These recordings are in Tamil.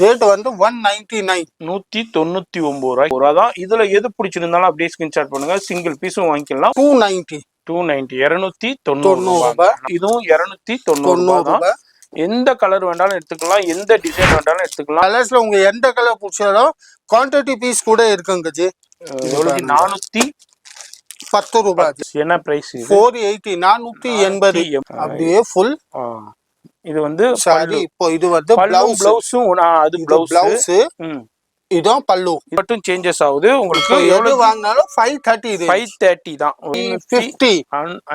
ரேட் வந்து 199 199 தான். இதுல எது பிடிச்சிருந்தாலும் அப்படியே ஸ்கிரீன்ஷாட் பண்ணுங்க. சிங்கிள் பீஸும் வாங்கிக்கலாம். 290 290 ரூபாய். இதுவும் 290 தான். எந்த கலர் வேண்டாலும் எடுத்துக்கலாம், எந்த டிசைன் வேண்டாலும் எடுத்துக்கலாம். கலர்ஸ்ல உங்க எந்த கலர் பிடிச்சாலும் குவான்டிட்டி பீஸ் கூட இருக்குங்க ஜி. 410 ரூபாய். என்ன பிரைஸ்? 480 480 அப்படியே ஃபுல். இது வந்து சாரி. இப்போ இது வந்து பிளவுஸும் அது பிளவுஸ். இதான் பல்லு மட்டும் சேஞ்சஸ் ஆகுது. உங்களுக்கு எவ்வளவு வாங்கினாலும் 530 இது 530 தான்.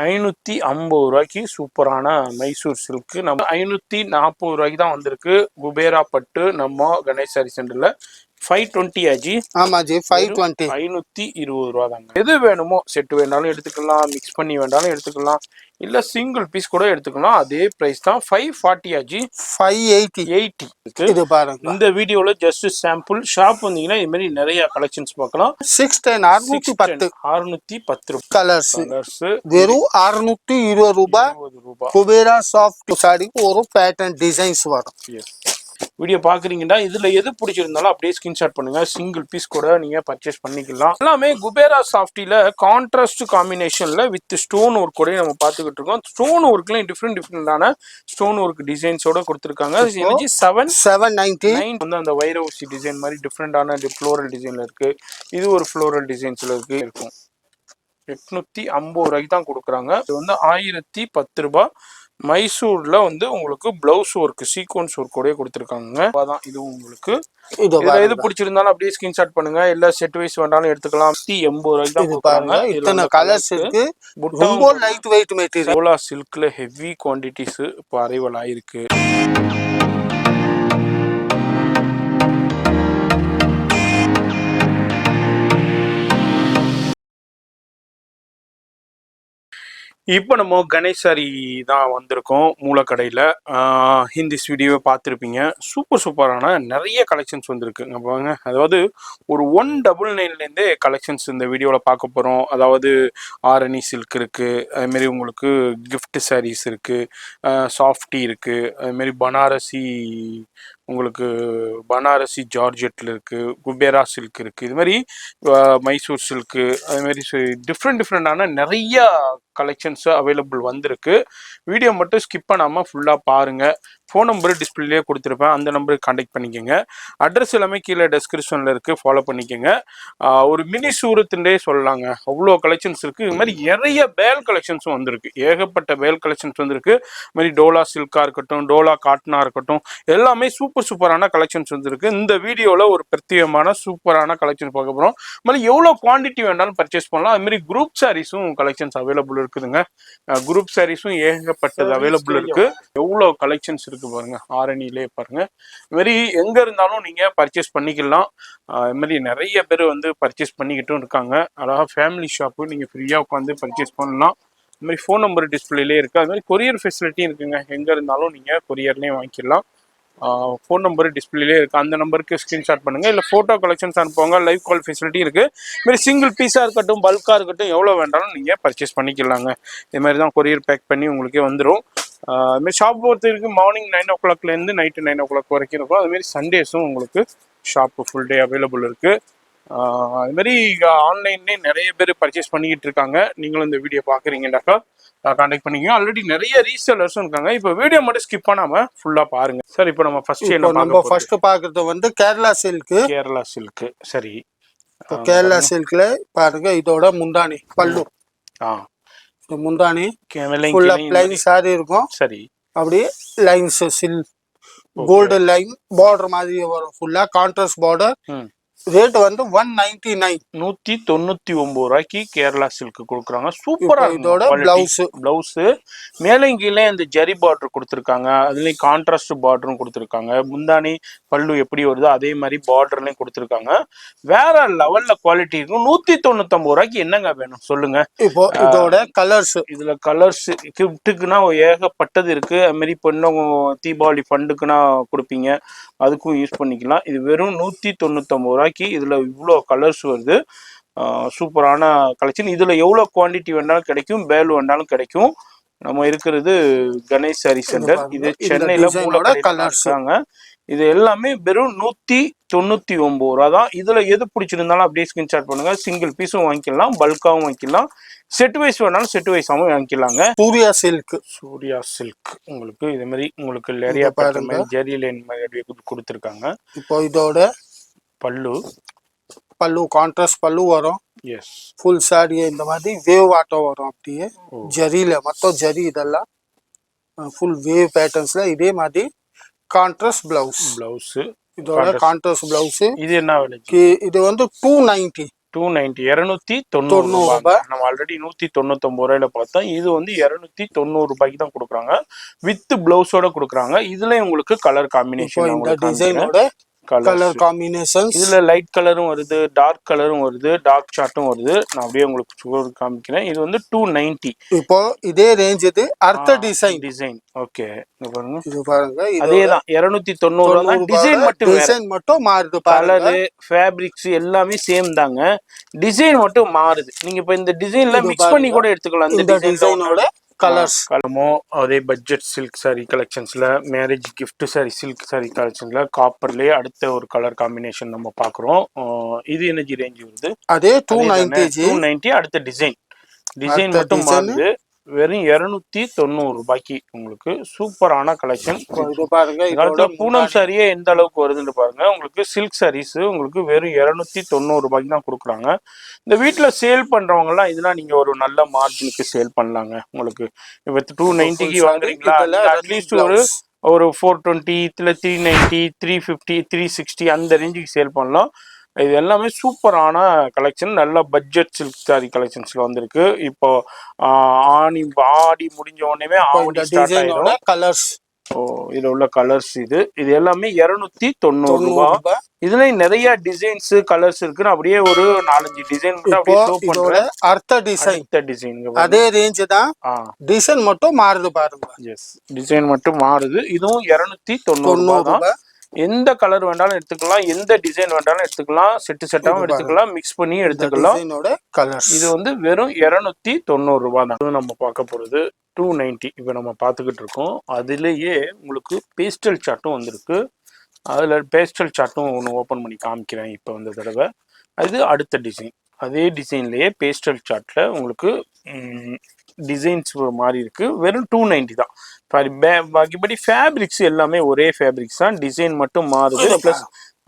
550 ரூபாய்க்கு சூப்பரான மைசூர் சில்க் நம்ம 540 ரூபாய்க்கு தான் வந்திருக்கு. குபேரா பட்டு நம்ம கணேஷ் சாரி சென்டர்ல 520 ஆஜி. ஆமா ஜி 520. 520 ரூபா தாங்க. எது வேணுமோ செட் வேணாலும் எடுத்துக்கலாம், மிக்ஸ் பண்ணி வேண்டாலும் எடுத்துக்கலாம், இல்ல சிங்கிள் பீஸ் கூட எடுத்துக்கலாம். அதே பிரைஸ் தான். 540 ஆஜி. 580 இது பாருங்க. இந்த வீடியோல ஜஸ்ட் சாம்பிள். ஷாப் வந்தீங்கன்னா இது மாதிரி நிறைய கலெக்ஷன்ஸ் பார்க்கலாம். 610 610 கலர்ஸ் வெறும் 620 ரூபாய். குபேரா சாஃப்ட் சாரி ஒரு பேட்டர்ன் டிசைன்ஸ் வரும். வீடியோ பாக்குறீங்கன்னா இதுல எது பிடிச்சிருந்தாலும் அப்படியே ஸ்கிரீன்ஷாட் பண்ணுங்க. சிங்கிள் பீஸ் கூட நீங்க பர்ச்சேஸ் பண்ணிக்கலாம். எல்லாமே குபேரா சாஃப்டில கான்ட்ராஸ்ட் காம்பினேஷன்ல வித் ஸ்டோன் ஒர்க் கூட நம்ம பாத்துக்கிட்டு இருக்கோம். ஸ்டோன் ஒர்க்லயும் டிஃப்ரெண்டான ஸ்டோன் ஒர்க் டிசைன்ஸோட கொடுத்துருக்காங்க. 790 வந்து அந்த வைர ஊசி டிசைன் மாதிரி டிஃப்ரெண்டான ஃப்ளோரல் டிசைன்ல இருக்கு. இது ஒரு ஃப்ளோரல் டிசைன்ஸ்ல இருக்கும். 850 ரூபாய்க்கு தான் கொடுக்குறாங்க. இது வந்து 1010 ரூபாய். மைசூர்ல வந்து உங்களுக்கு பிளவுஸ் ஒர்க் சீக்வன்ஸ் ஒர்க் கூட கொடுத்துருக்காங்க. அதான் இது உங்களுக்கு எது பிடிச்சிருந்தாலும் அப்படியே ஸ்கிரீன்ஷாட் பண்ணுங்க. எல்லா செட் வைஸ் வேண்டாலும் எடுத்துக்கலாம். 80 ரூபாய்க்கு தான் கொடுக்குறாங்க. இத்தனை கலர்ஸ் இருக்கு. ரொம்ப லைட் வெயிட் மெட்டீரியல். சோலா சில்க்ல ஹெவி குவாண்டிட்டிஸ் இப்போ அரைவல் ஆயிருக்கு. இப்போ நம்ம கணேஷ் சாரி தான் வந்திருக்கோம் மூலக்கடையில். ஹிந்திஸ் வீடியோவை பார்த்துருப்பீங்க. சூப்பரான நிறைய கலெக்ஷன்ஸ் வந்திருக்கு பாருங்க. அதாவது ஒரு 199லேருந்தே கலெக்ஷன்ஸ் இந்த வீடியோவில் பார்க்க போகிறோம். அதாவது ஆரணி சில்க் இருக்குது, அதுமாரி உங்களுக்கு கிஃப்ட் சாரீஸ் இருக்குது, சாஃப்டி இருக்குது, அதுமாரி பனாரசி ஜார்ஜெட்டில் இருக்குது, குபேரா சில்க் இருக்குது, இது மாதிரி மைசூர் சில்க்கு, அதுமாரி டிஃப்ரெண்டான நிறையா கலெக்ஷன்ஸ் அவைலபிள் வந்திருக்கு. வீடியோ மட்டும் ஸ்கிப் பண்ணாமல் ஃபுல்லாக பாருங்கள். ஃபோன் நம்பர் டிஸ்பிளேலேயே கொடுத்துருப்பேன், அந்த நம்பருக்கு கான்டாக்ட் பண்ணிக்கோங்க. அட்ரஸ் எல்லாமே கீழே டெஸ்கிரிப்ஷனில் இருக்குது, ஃபாலோ பண்ணிக்கோங்க. ஒரு மினி சூரத்துண்டே சொல்லலாங்க, அவ்வளோ கலெக்ஷன்ஸ் இருக்குது. இது மாதிரி நிறைய பேல் கலெக்ஷன்ஸும் வந்திருக்கு. ஏகப்பட்ட பேல் கலெக்ஷன்ஸ் வந்திருக்கு. இது மாதிரி டோலா சில்காக இருக்கட்டும், டோலா காட்டனாக இருக்கட்டும், எல்லாமே சூப்பரான கலெக்ஷன்ஸ் வந்திருக்கு. இந்த வீடியோவில் ஒரு பிரத்யேகமான சூப்பரான கலெக்ஷன் பார்க்க போகிறோம். இது மாதிரி எவ்வளோ குவான்டிட்டி வேண்டாலும் பர்ச்சேஸ் பண்ணலாம். அதுமாரி குரூப் சாரீஸும் கலெக்ஷன்ஸ் அவைலபிள் இருக்குதுங்க. குரூப் சாரீஸும் ஏகப்பட்டது அவைலபிள் இருக்கு. எவ்வளோ கலெக்ஷன்ஸ் இருக்கு பாருங்க. ஆரணியிலே பாருங்க. இது மாதிரி எங்க இருந்தாலும் நீங்க பர்ச்சேஸ் பண்ணிக்கலாம். இது மாதிரி நிறைய பேர் வந்து பர்ச்சேஸ் பண்ணிக்கிட்டும் இருக்காங்க. அழகா ஃபேமிலி ஷாப்பு, நீங்க ஃப்ரீயா உட்காந்து பர்ச்சேஸ் பண்ணலாம். இது மாதிரி ஃபோன் நம்பர் டிஸ்பிளேலே இருக்கு. அது மாதிரி கொரியர் ஃபெசிலிட்டியும் இருக்குங்க. எங்க இருந்தாலும் நீங்க கொரியர்லேயும் வாங்கிக்கலாம். ஃபோன் நம்பர் டிஸ்பிளேலே இருக்குது. அந்த நம்பருக்கு ஸ்க்ரீன்ஷாட் பண்ணுங்கள். இல்லை ஃபோட்டோ கலெக்ஷன்ஸ் அனுப்புவாங்க. லைவ் கால் ஃபெசிலிட்டி இருக்குது. இதுமாதிரி சிங்கிள் பீஸாக இருக்கட்டும், பல்காக இருக்கட்டும், எவ்வளோ வேண்டாலும் நீங்கள் பர்ச்சேஸ் பண்ணிக்கலாங்க. இதுமாதிரி தான் கொரியர் பேக் பண்ணி உங்களுக்கே வந்துடும். அதுமாதிரி ஷாப் பொறுத்தவரைக்கு மார்னிங் 9 o'clockலேருந்து நைட்டு 9 o'clock வரைக்கும் இருக்கும். அதுமாரி சண்டேஸும் உங்களுக்கு ஷாப்பு ஃபுல் டே அவைலபிள் இருக்குது. அதுமாரி ஆன்லைன்லேயே நிறைய பேர் பர்ச்சேஸ் பண்ணிக்கிட்டு இருக்காங்க. நீங்களும் இந்த வீடியோ பார்க்குறீங்கன்னாக்கா கான்டாக்ட் பண்ணிக்கோங்க. ஆல்ரெடி நிறைய ரீசெல்லர்ஸும் இருக்காங்க. இப்போ வீடியோ மட்டும் ஸ்கிப் பண்ணாம ஃபுல்லா பாருங்க. சார் இப்போ நம்ம ஃபர்ஸ்ட் பார்க்கறது வந்து கேரளா சில்க். சரி, கேரளா சில்க்ல பாருங்க. இதோட முந்தானி பல்லு. முந்தானி ஃபுல்லா ப்ளைன் சாரி இருக்கும். சரி, அப்படியே லைன்ஸ் கோல்டு லைன் பார்டர் மாதிரி வரும். ஃபுல்லா கான்ட்ராஸ்ட் பார்டர். ரேட் வந்து 199 199 ரூபாய்க்கு கேரளா சில்க் கொடுக்குறாங்க. சூப்பரா இதோட பிளவுஸ் மேலே கீழே இந்த ஜரி பார்டர் கொடுத்துருக்காங்க. அதுலயும் கான்ட்ராஸ்ட் பார்டரும் கொடுத்துருக்காங்க. முந்தானி பல்லு எப்படி வருதோ அதே மாதிரி பார்டர்லயும் கொடுத்துருக்காங்க. வேற லெவல்ல குவாலிட்டி இருக்கும். 199 ரூபாய்க்கு என்னங்க வேணும் சொல்லுங்க. இப்போ இதோட கலர்ஸ், இதுல கலர்ஸ் கிஃப்ட்டுக்குன்னா ஏகப்பட்டது இருக்கு. அது மாதிரி பொண்ணும் தீபாவளி ஃபண்டுக்குன்னா கொடுப்பீங்க, அதுக்கும் யூஸ் பண்ணிக்கலாம். இது வெறும் 199 ரூபாய்க்கு இதுல இவ்வளோ கலர்ஸ் வருது. சூப்பரான கலெக்ஷன். இதுல எவ்வளோ குவான்டிட்டி வேண்டாலும் கிடைக்கும், பேல் வேண்டாலும் கிடைக்கும். நம்ம இருக்கிறது கணேஷ் சாரி சென்டர். இது சென்னையில மூலக்கடையில இருக்காங்க. இது எல்லாமே வெறும் 199 ரூபா தான். இதுல எது பிடிச்சிருந்தாலும் அப்படியே ஸ்கிரீன்ஷாட் பண்ணுங்க. சிங்கிள் பீஸும் வாங்கிக்கலாம், பல்காவும் வாங்கிக்கலாம், செட் வைஸ் வேணாலும் செட் வைஸாவும் வாங்கிக்கலாங்க. சூர்யா சில்க் உங்களுக்கு இது மாதிரி உங்களுக்கு லேரியா பேட்டர்ன் மாதிரி ஜெரி லைன் மாதிரி கொடுத்துருக்காங்க. இப்போ இதோட பல்லு கான்ட்ராஸ்ட் பல்லு வரும். எஸ், ஃபுல் சாரி இந்த மாதிரி வேவ் ஆட்டோ வரும். அப்படியே ஜரியில மொத்தம் ஜரி, இதெல்லாம் ஃபுல் வேவ் பேட்டர்ன்ஸ்ல. இதே மாதிரி கான்ட்ராஸ்ட் பிளவுஸ் இதோட கான்ட்ராஸ்ட் பிளவுஸ். இது என்ன விலைக்கு? இது வந்து 290 290 ரூபாய். நம்ம ஆல்ரெடி 199 ரூபாயில பார்த்தோம். இது வந்து 290 ரூபாய்க்கு தான் கொடுக்குறாங்க, வித் பிளவுஸோட கொடுக்குறாங்க. இதுல உங்களுக்கு கலர் காம்பினேஷன், இந்த டிசைனோட கலர் காம்பினேஷன். இதுல லைட் கலரும் வருது, டார்க் கலரும் வருது, டார்க் சார்ட்டும் வருது. நான் அப்படியே உங்களுக்கு காமிக்கிறேன். இது வந்து 290. இப்போ இதே ரேஞ்ச் இது அடுத்த டிசைன். ஓகே, பாருங்க, இது பாருங்க, அதேதான் 290 தான். டிசைன் மட்டும் மாறுது. கலரு, ஃபேப்ரிக்ஸ் எல்லாமே சேம் தாங்க, டிசைன் மட்டும் மாறுது. நீங்க இப்ப இந்த டிசைன்ல மிக்ஸ் பண்ணி கூட எடுத்துக்கலாம். இந்த டிசைனோட கலமோ அதே பட்ஜெட் சில்க் சாரி கலெக்ஷன்ஸ்ல, marriage gift sari silk sari கலெக்ஷன்ஸ்ல காப்பர்லயே அடுத்த ஒரு கலர் காம்பினேஷன் நம்ம பாக்குறோம். இது எனர்ஜி ரேஞ்ச் வருது, அதே 290. அடுத்த டிசைன் மட்டும் மாறுது. வெறும் 290 ரூபாய்க்கு உங்களுக்கு சூப்பரான கலெக்ஷன். பூனம் சாரியே எந்த அளவுக்கு வருதுன்னு பாருங்க. உங்களுக்கு சில்க் சாரீஸ் உங்களுக்கு வெறும் 290 ரூபாய்க்கு தான் கொடுக்குறாங்க. இந்த வீட்டுல சேல் பண்றவங்க எல்லாம் இதெல்லாம் நீங்க ஒரு நல்ல மார்ஜினுக்கு சேல் பண்ணலாங்க. உங்களுக்கு இப்ப 290க்கு வாங்குறீங்களா, அட்லீஸ்ட் ஒரு 420, 390, 350, 360 அந்த ரேஞ்சுக்கு சேல் பண்ணலாம். இது எல்லாமே சூப்பரான கலெக்ஷன், நல்ல பட்ஜெட் சில்க் சாரி கலெக்ஷன்ஸ்ல வந்திருக்கு. இப்போ ஆடி முடிஞ்ச உடனே ஆவணி ஸ்டார்ட் ஆயிடும். கலர்ஸ், இதுல உள்ள கலர்ஸ் இது எல்லாமே 290 ரூபாய். இதுல நிறைய டிசைன்ஸ் கலர்ஸ் இருக்கு. அப்படியே ஒரு 4-5 டிசைன் மட்டும் அப்படியே ஷோ பண்றேன். அடுத்த டிசைன் அதே ரேஞ்ச் தான், டிசைன் மட்டும் மாறுது பாருங்க. எஸ், டிசைன் மட்டும் மாறுது. இதுவும் 290 ரூபாய் தான். எந்த கலர் வேண்டாலும் எடுத்துக்கலாம், எந்த டிசைன் வேண்டாலும் எடுத்துக்கலாம், செட்டாவும் எடுத்துக்கலாம், மிக்ஸ் பண்ணி எடுத்துக்கலாம். இது வந்து வெறும் 290 ரூபாய் தான். நம்ம பார்க்க போறது 290. இப்போ நம்ம பார்த்துக்கிட்டு இருக்கோம். அதுலேயே உங்களுக்கு பேஸ்டல் சார்ட்டும் வந்திருக்கு. அதில் பேஸ்டல் சார்ட்டும் ஒன்று ஓப்பன் பண்ணி காமிக்கிறேன் இப்போ இந்த தடவை. அது அடுத்த டிசைன். அதே டிசைன்லேயே பேஸ்டல் சார்ட்டில் உங்களுக்கு டிசைன்ஸ் மாறி இருக்கு. வெறும் 290 தான். பாக்கிப்படி ஃபேப்ரிக்ஸ் எல்லாமே ஒரே ஃபேப்ரிக்ஸ் தான், டிசைன் மட்டும் மாறுது, பிளஸ்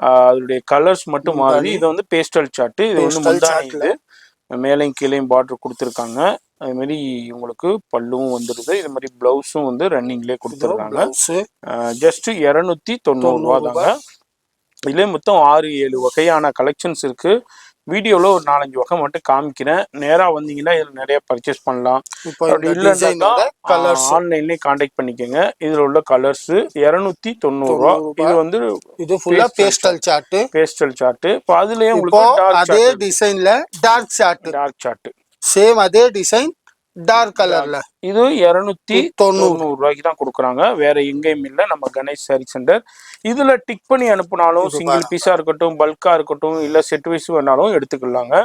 அதோடைய கலர்ஸ் மட்டும் மாறுது. இது வந்து பேஸ்டல் சார்ட். இது வந்து முந்தானி, இது மேலையும் கீழையும் பார்டர் கொடுத்துருக்காங்க. அது மாதிரி உங்களுக்கு பல்லுவும் வந்துடுது. இது மாதிரி பிளவுஸும் வந்து ரன்னிங்லேயே கொடுத்துருக்காங்க. ஜஸ்ட் 290 ரூபா தாங்க. இதுலேயே மொத்தம் 6-7 வகையான கலெக்ஷன்ஸ் இருக்கு. வீடியோல ஒரு 4-5 வகை மட்டும் காமிக்கிறேன். நேரா வந்தீங்கன்னா இதுல நிறைய பர்ச்சேஸ் பண்ணலாம். இல்லைன்னா ஆன்லைன்லயே கான்டாக்ட் பண்ணிக்கோங்க. இதுல உள்ள கலர்ஸ் 290 ரூபா. இது வந்து இது ஃபுல்லா பேஸ்டல் சார்ட். இப்போ அதுலயே உங்களுக்கு அதே டிசைன்ல டார்க் சார்ட் சேம் அதே டிசைன் டார்க் கலர்ல. இது 290 ரூபாய்க்கு தான் கொடுக்குறாங்க. வேற எங்கேயும் இல்லை, நம்ம கணேஷ் சாரி சென்டர். இதுல டிக் பண்ணி அனுப்புனாலும், சிங்கிள் பீஸா இருக்கட்டும், பல்கா இருக்கட்டும், இல்ல செட் வைஸ் வேணாலும் எடுத்துக்கலாங்க.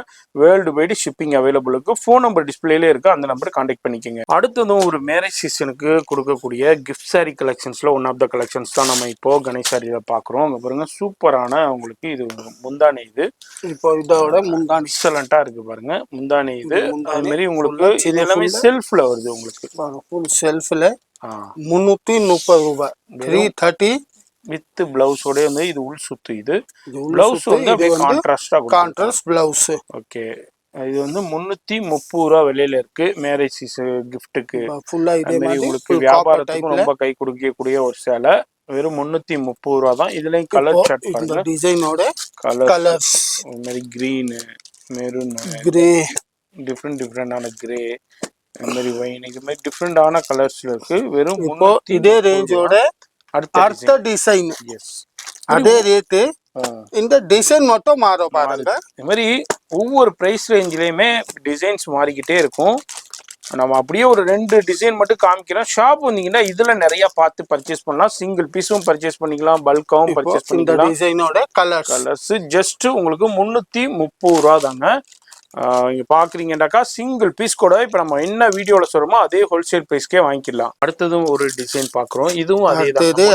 வேர்ல்டு வைடு ஷிப்பிங் அவைலபிள் இருக்கு. ஃபோன் நம்பர் டிஸ்பிளேல இருக்கு, அந்த நம்பர் கான்டாக்ட் பண்ணிக்கோங்க. அடுத்ததும் ஒரு மேரேஜ் சீசனுக்கு கொடுக்கக்கூடிய கிஃப்ட் சாரி கலெக்ஷன்ஸ்ல ஒன் ஆஃப் த கலெக்ஷன்ஸ் தான் நம்ம இப்போ கணேஷ் சாரியில பாக்குறோம். அங்க பாருங்க, சூப்பரான உங்களுக்கு இது முந்தானி. இது இப்போ இதோட முந்தானி எக்ஸலண்டா இருக்கு பாருங்க. முந்தானி இது அது மாதிரி உங்களுக்கு இது எல்லாமே செல்ஃப்ல வருது. உங்களுக்கு செல்ஃப்ல 330 ரூபாய், 330 வித் பிளவுஸோட வந்து இது உள் சுத்து. இது பிளவுஸ் வந்து அப்படியே கான்ட்ராஸ்ட் பிளவுஸ். ஓகே, இது வந்து 330 ரூபா விலையில இருக்கு. மேரேஜ் கிஃப்ட்டுக்கு ஃபுல்லா இதே மாதிரி உங்களுக்கு வியாபாரத்துக்கு ரொம்ப கை கொடுக்கக்கூடிய ஒரு சேலை. வெறும் 330 ரூபா தான். இதுலயும் கலர் சார்ட் பாருங்க, டிசைனோட கலர்ஸ் மாதிரி கிரீன், மெரூன், கிரே, டிஃப்ரெண்டான கிரே, இந்த மாதிரி வைன், இது மாதிரி டிஃப்ரெண்டான கலர்ஸ்ல இருக்கு. வெறும் இதே ரேஞ்சோட அடுத்த டிசைன். எஸ், அதே ரேட், இந்த டிசைன் மட்டும் மாறும் பாருங்க. இந்த மாதிரி ஒவ்வொரு பிரைஸ் ரேஞ்சிலயுமே டிசைன்ஸ் மாறிக்கிட்டே இருக்கும். நம்ம அப்படியே ஒரு 2 டிசைன் மட்டும் காமிக்கிறோம். ஷாப் வந்தீங்கன்னா இதுல நிறைய பார்த்து பர்ச்சேஸ் பண்ணலாம். சிங்கிள் பீஸும் பர்ச்சேஸ் பண்ணிக்கலாம், பல்காவும் பர்ச்சேஸ் பண்ணிக்கலாம். டிசைனோட கலர்ஸ் ஜஸ்ட் உங்களுக்கு 330 ரூபா தாங்க. இங்க பாக்குறீங்கன்னாக்கா சிங்கிள் பீஸ் கூட இப்ப நம்ம என்ன வீடியோல சொல்றோமோ அதே ஹோல்சேல் பிரைஸ்க்கே வாங்கிக்கலாம். அடுத்ததும் ஒரு டிசைன் பாக்குறோம். இதுவும்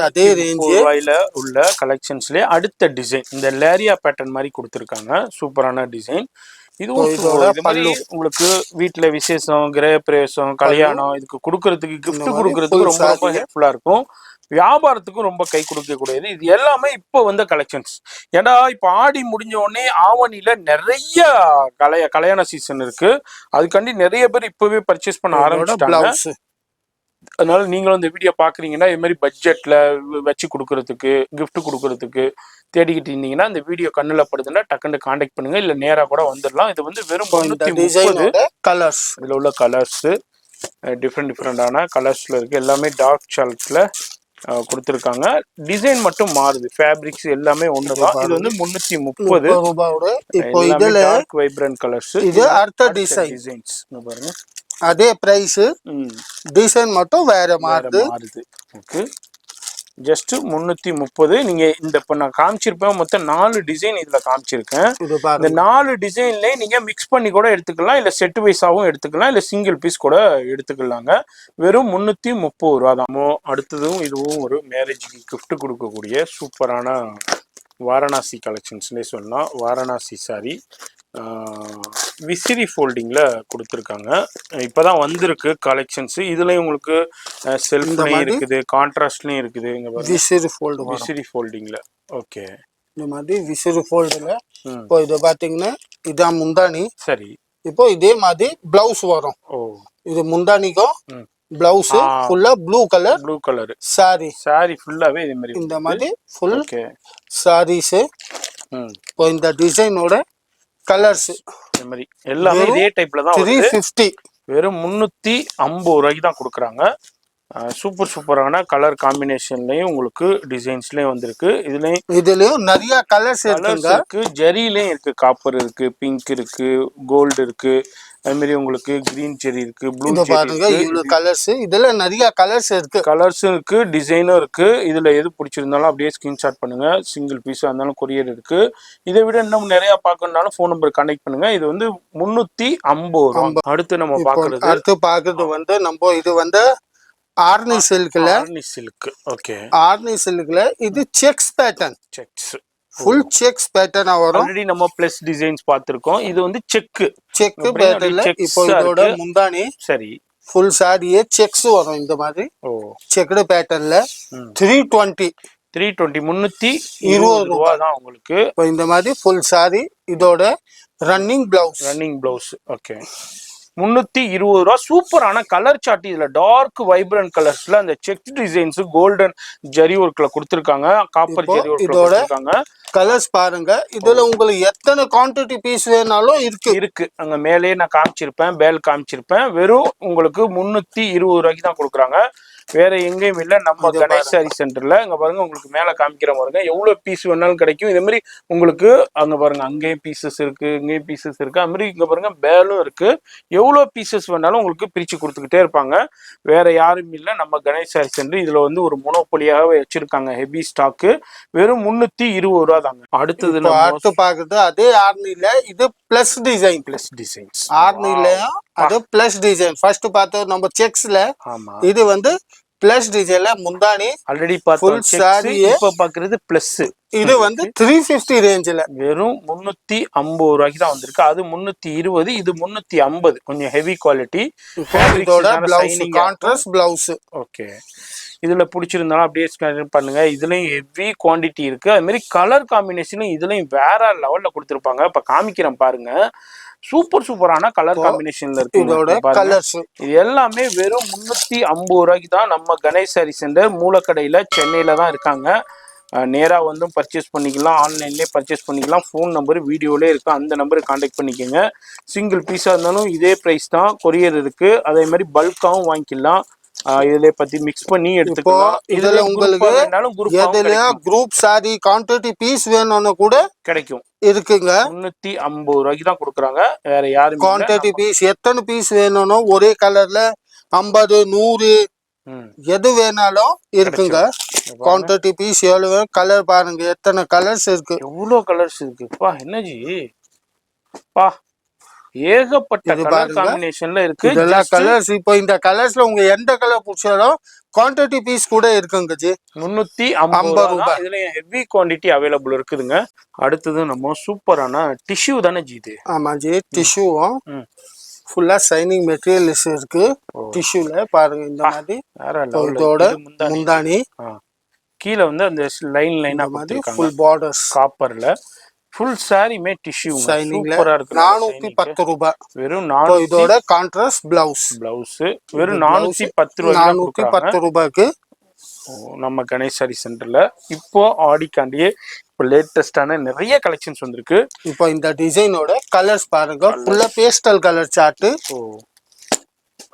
அதே ரேஞ்ச் ரூபாயில உள்ள கலெக்ஷன்ஸ்லயே அடுத்த டிசைன் இந்த லேரியா பேட்டர்ன் மாதிரி கொடுத்துருக்காங்க. சூப்பரான டிசைன். இதுவும் இது மாதிரி உங்களுக்கு வீட்டுல விசேஷம், கிரக பிரவேசம், கல்யாணம் இதுக்கு கொடுக்கறதுக்கு கிஃப்ட் கொடுக்கறதுக்கு ரொம்ப ரொம்ப ஹெல்ப்ஃபுல்லா இருக்கும். வியாபாரத்துக்கும் ரொம்ப கை கொடுக்கக்கூடியது. இது எல்லாமே இப்போ வந்த கலெக்ஷன்ஸ். ஏன்னா இப்போ ஆடி முடிஞ்ச உடனே ஆவணியில நிறைய கல்யாண சீசன் இருக்கு. அதுக்காண்டி நிறைய பேர் இப்பவே பர்ச்சேஸ் பண்ண ஆரம்பிச்சிட்டாங்க. அதனால நீங்களும் இந்த வீடியோ பாக்குறீங்கன்னா இது மாதிரி பட்ஜெட்ல வச்சு கொடுக்கறதுக்கு, கிஃப்ட் கொடுக்கறதுக்கு தேடிக்கிட்டு இருந்தீங்கன்னா இந்த வீடியோ கண்ணுல படுதுன்னா டக்குன்னு கான்டாக்ட் பண்ணுங்க. இல்ல நேரா கூட வந்துடலாம். இது வந்து வெறும் 330 கலர்ஸ். இதுல உள்ள கலர்ஸ் டிஃப்ரெண்டான கலர்ஸ்ல இருக்கு. எல்லாமே டார்க் சார்ட்ல கொடுத்துருக்காங்க. டிசைன் மட்டும் மாறுது. ஃபேப்ரிக்ஸ் எல்லாமே ஒண்ணுதான். இது வந்து 330 ரூபாயோட. இப்போ இதுல டார்க் வைப்ரண்ட் கலர்ஸ். இது அடுத்த டிசைன்ஸ் பாருங்க. அதே பிரைஸ், டிசைன் மட்டும் வேற மாறுது. Okay, just 330. நீங்க இந்த இப்ப நான் காமிச்சிருப்பேன் மொத்தம் 4 டிசைன் இதுல காமிச்சிருக்கேன். இந்த 4 டிசைன்ல நீங்க மிக்ஸ் பண்ணி கூட எடுத்துக்கலாம், இல்ல செட் வைஸாவும் எடுத்துக்கலாம், இல்ல சிங்கிள் பீஸ் கூட எடுத்துக்கலாங்க. வெறும் 330 ரூபா தான். அடுத்ததும் இதுவும் ஒரு மேரேஜ்க்கு கிஃப்ட் கொடுக்கக்கூடிய சூப்பரான வாரணாசி கலெக்ஷன்ஸ்னே சொல்லலாம். வாரணாசி சாரி விசிறி ஃபோல்டிங்ல கொடுத்துருக்காங்க. இப்பதான் வந்திருக்கு கலெக்ஷன்ஸ். இதுலயும் உங்களுக்கு செல்ஃப்லயும் இருக்குது, கான்ட்ராஸ்ட்லயும் இருக்குது. இங்க பாருங்க விசிறி ஃபோல்டிங்ல. ஓகே, இந்த மாதிரி விசிறி ஃபோல்டுல இப்போ இது பாத்தீங்கன்னா இதான் முந்தானி. சரி, இப்போ இதே மாதிரி பிளவுஸ் வரும். இது முந்தானிக்கும் பிளவுஸ் ஃபுல்லா ப்ளூ கலர் சாரி ஃபுல்லாவே இந்த மாதிரி ஃபுல் சாரீஸ். இப்போ இந்த டிசைனோட கலர்ஸ் இந்த மாதிரி எல்லாமே இதே டைப்ல தான். 350 வெறும் 350 ரூபாய்க்கு தான் கொடுக்குறாங்க. சூப்பரான கலர் காம்பினேஷன்லயும் உங்களுக்கு டிசைன்ஸ்லயும் வந்திருக்கு. இதுலயும் நிறைய கலர்ஸ் இருக்கு. ஜெரிலயும் இருக்கு, காப்பர் இருக்கு, பிங்க் இருக்கு, கோல்டு இருக்கு, அது மாதிரி உங்களுக்கு கிரீன் ஜெரி இருக்கு, ப்ளூ பாருங்க. இவ்வளவு கலர்ஸ், இதுல நிறைய கலர்ஸ் இருக்கு, டிசைனும் இருக்கு. இதுல எது பிடிச்சிருந்தாலும் அப்படியே ஸ்கிரீன்ஷாட் பண்ணுங்க. சிங்கிள் பீஸா இருந்தாலும் கொரியர் இருக்கு. இதை விட இன்னும் நிறைய பார்க்கணும்னாலும் ஃபோன் நம்பர் கனெக்ட் பண்ணுங்க. இது வந்து 350 ரூபா. அடுத்து நம்ம பாக்குறது வந்து நம்ம இது வந்து ஆர்னி சில்க்ல. ஓகே, ஆர்னி சில்க்ல இது செக்ஸ் பேட்டர்ன். ஃபுல் செக்ஸ் பேட்டர்னா வரும். ஆல்ரெடி நம்ம பிளஸ் டிசைன்ஸ் பார்த்திருக்கோம். இது வந்து செக் பேட்டர்ன்ல. இப்போ இதோட முந்தானி சரி ஃபுல் சாரியே செக்ஸ் வரும். இந்த மாதிரி செக்டு பேட்டர்ன்ல 320 320 ரூபா தான் உங்களுக்கு. இப்போ இந்த மாதிரி ஃபுல் சாரி இதோட ரன்னிங் பிளவுஸ். ஓகே, 320 ரூபா. சூப்பரான கலர் சார்ட். இதுல டார்க் வைப்ரண்ட் கலர்ஸ்ல அந்த செக் டிசைன்ஸ் கோல்டன் ஜரி ஒர்க்ல கொடுத்திருக்காங்க, காப்பர் ஜரி ஒர்க்ல கொடுத்திருக்காங்க. கலர்ஸ் பாருங்க. இதுல உங்களுக்கு எத்தனை குவாண்டிட்டி பீஸ் வேணாலும் இருக்கு. அங்க மேலே நான் காமிச்சிருப்பேன், பேல் காமிச்சிருப்பேன். வெறும் உங்களுக்கு 320 ரூபாய்க்கு தான் கொடுக்குறாங்க. வேற எங்கேயும் இல்ல. நம்ம கணேஷ் சாரி சென்டர்ல. இங்க பாருங்க, உங்களுக்கு மேல காமிக்கிற பாருங்க, எவ்வளவு பீஸ் வேணாலும் கிடைக்கும். இதே மாதிரி உங்களுக்கு அங்க பாருங்க, அங்கேயும் பீசஸ் இருக்கு, இங்கேயும் பீசஸ் இருக்கு. அது மாதிரி இங்க பாருங்க பேலும் இருக்கு. எவ்வளவு பீசஸ் வேணாலும் உங்களுக்கு பிரிச்சு கொடுத்துக்கிட்டே இருப்பாங்க. வேற யாரும் இல்ல, நம்ம கணேஷ் சாரி சென்டர். இதுல வந்து ஒரு மோனோபொலியாகவே வச்சிருக்காங்க ஹெவி ஸ்டாக்கு. வெறும் 320 ரூபா தாங்க. அடுத்து பாக்குறது அதே ஆர்னில. இது பிளஸ் டிசைன்ஸ். ஆர்னிலயும் அது பிளஸ் டிசைன். ஃபர்ஸ்ட் பார்த்தோம் நம்ம செக்ஸ்ல. இது வந்து பிளஸ் டிசைன்ல முந்தானி ஆல்ரெடி பார்த்தோம். இப்ப பாக்குறது பிளஸ். இது வந்து 350 ரேஞ்சில வெறும் 350 ரூபாய்க்கு தான் வந்திருக்கு. அது 320, இது 350. கொஞ்சம் heavy quality. Contrast blouse. Okay, இதுல பிடிச்சிருந்தாலும் அப்படியே ஸ்கேன் பண்ணுங்க. இதுலயும் ஹெவி குவான்டிட்டி இருக்கு. அது மாதிரி கலர் காம்பினேஷனும் இதுலயும் வேற லெவல்ல கொடுத்துருப்பாங்க. இப்ப காமிக்கிறேன் பாருங்க. சூப்பரான கலர் காம்பினேஷன்ல இருக்கு. இது எல்லாமே வெறும் 350 ரூபாய்க்கு தான். நம்ம கணேஷ் சாரி சென்டர் மூலக்கடையில சென்னையில தான் இருக்காங்க. நேரா வந்து பர்ச்சேஸ் பண்ணிக்கலாம், ஆன்லைன்லேயே பர்ச்சேஸ் பண்ணிக்கலாம். ஃபோன் நம்பர் வீடியோலே இருக்கு, அந்த நம்பருக்கு கான்டாக்ட் பண்ணிக்கோங்க. சிங்கிள் பீஸா இருந்தாலும் இதே ப்ரைஸ் தான். கொரியர் இருக்கு. அதே மாதிரி பல்காவும் வாங்கிக்கலாம். இதுல பத்தி மிக்ஸ் பண்ணி எடுத்துக்கலாம். இதுல உங்களுக்கு குரூப் சாரி குவாண்டிட்டி பீஸ் வேணும்னு கூட கிடைக்கும். இருக்குங்க. 350 ரூபாய்க்கு தான் கொடுக்குறாங்க. வேற யாரும் குவாண்டிட்டி பீஸ் எத்தனை பீஸ் வேணும்னு ஒரே கலர்ல 50 100 எது வேணாலும் இருக்குங்க. குவாண்டிட்டி பீஸ் எவ்வளவு. கலர் பாருங்க, எத்தனை கலர்ஸ் இருக்கு. எவ்வளவு கலர்ஸ் இருக்குப்பா. என்னஜி பா, ஏகப்பட்ட இது கலர் பாருங்க. காம்பினேஷன்ல இருக்கு. இதெல்லாம் கலர்ஸ். இப்போ இந்த கலர்ஸ்ல உங்க எந்த கலர் பிடிச்சாலும் குவான்டிட்டி பீஸ் கூட இருக்குங்க ஜி. 350 ரூபாய். இதுல ஹெவி குவாண்டிட்டி அவைலபிள் இருக்குதுங்க. அடுத்தது நம்ம சூப்பரான டிஷ்யூ தானே ஜி இது? ஆமா ஜி, டிஷ்யூவும் ஃபுல்லா ஷைனிங் மெட்டீரியல்ஸ் இருக்கு. டிஷ்யூல பாருங்க இந்த மாதிரி. இதோட முந்தானி கீழே வந்து அந்த லைனா கொடுத்திருக்காங்க. ஃபுல் பார்டர்ஸ் காப்பர்ல ஃபுல் சாரிமே டிஷ்யூ சூப்பரா இருக்கு. 410 ரூபாய். வெறும் 400. இதோட கான்ட்ராஸ்ட் பிளவுஸ் வெறும் 410 ரூபாய். 410 ரூபாய்க்கு நம்ம கணேஷ் சாரி சென்டர்ல இப்போ ஆடிக்காண்டியே இப்போ லேட்டஸ்டான நிறைய கலெக்ஷன்ஸ் வந்திருக்கு. இப்போ இந்த டிசைனோட கலர்ஸ் பாருங்க. ஃபுல்லா பேஸ்டல் கலர் சார்ட்.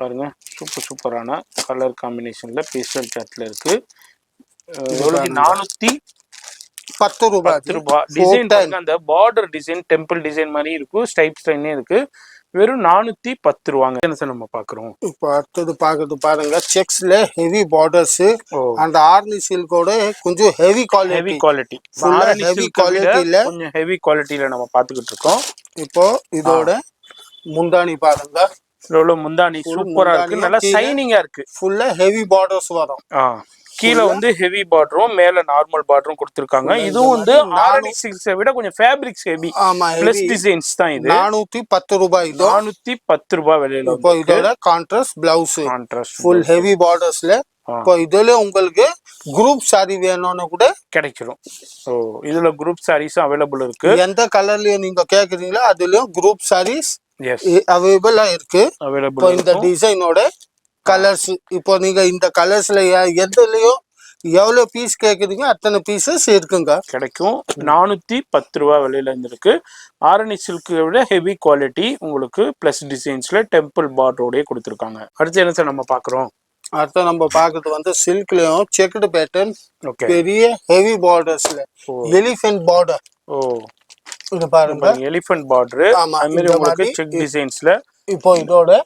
பாருங்க சூப்பரான கலர் காம்பினேஷன்ல பேஸ்டல் சார்ட்ல இருக்கு. எவ்வளவு? 410 ரூபாய். டிசைன் அந்த பார்டர் டிசைன் டெம்பிள் டிசைன் மாதிரி இருக்கும். ஸ்டைப் ஸ்டைனே இருக்கு. வெறும் 410 ரூபாங்க. என்ன சார் நம்ம பாக்குறோம்? இப்போ அடுத்தது பாக்குறது பாருங்க. செக்ஸ்ல ஹெவி பார்டர்ஸ் அந்த ஆர்னி சில்கோட கொஞ்சம் ஹெவி குவாலிட்டி. ஹெவி குவாலிட்டில கொஞ்சம் ஹெவி குவாலிட்டில நம்ம பாத்துக்கிட்டு இருக்கோம். இப்போ இதோட முந்தானி பாருங்க. இதோட முந்தானி சூப்பரா இருக்கு. நல்லா ஷைனிங்கா இருக்கு. ஃபுல்லா ஹெவி பார்டர்ஸ் வரும். கீழே வந்து ஹெவி பார்டரும் மேல நார்மல் பார்டரும் கொடுத்திருக்காங்க. இதுவும் வந்து ஆரணி சில்க்ஸை விட கொஞ்சம் ஃபேப்ரிக்ஸ் ஹெவி. பிளஸ் டிசைன்ஸ் தான் இது. 410 ரூபாய். 410 ரூபாய் விலையில. இப்போ இதோட கான்ட்ராஸ்ட் பிளவுஸ் ஃபுல் ஹெவி பார்டர்ஸ்ல. இப்போ இதுல உங்களுக்கு குரூப் சாரி வேணும்னு கூட கிடைச்சிடும். இதுல குரூப் சாரீஸ் அவைலபிள் இருக்கு. எந்த கலர்லயும் நீங்க கேக்குறீங்களோ அதுலயும் குரூப் சாரீஸ் அவைலபிளா இருக்கு. இப்போ இந்த டிசைனோட கலர்ஸ் இப்போ நீங்க இந்த கலர்ஸ்ல எதுலயும் எவ்வளவு பீஸ் கேக்குறீங்க அத்தனை பீசஸ் இருக்குங்க. கிடைக்கும். 410 ரூபாய் விலையில இருக்கு. ஆரணி சில்க் விட ஹெவி குவாலிட்டி உங்களுக்கு பிளஸ் டிசைன்ஸ்ல டெம்பிள் பார்டரோடய கொடுத்துருக்காங்க. அடுத்து என்ன சார் நம்ம பாக்குறோம்? அடுத்து நம்ம பாக்குறது வந்து சில்க்லயும் செக்குடு பேட்டர்ன் பெரிய ஹெவி பார்டர்ஸ்ல எலிஃபென்ட் பார்டர். இது பாருங்க எலிஃபென்ட் பார்டர். உங்களுக்கு செக் டிசைன்ஸ்ல. இப்போ இதோட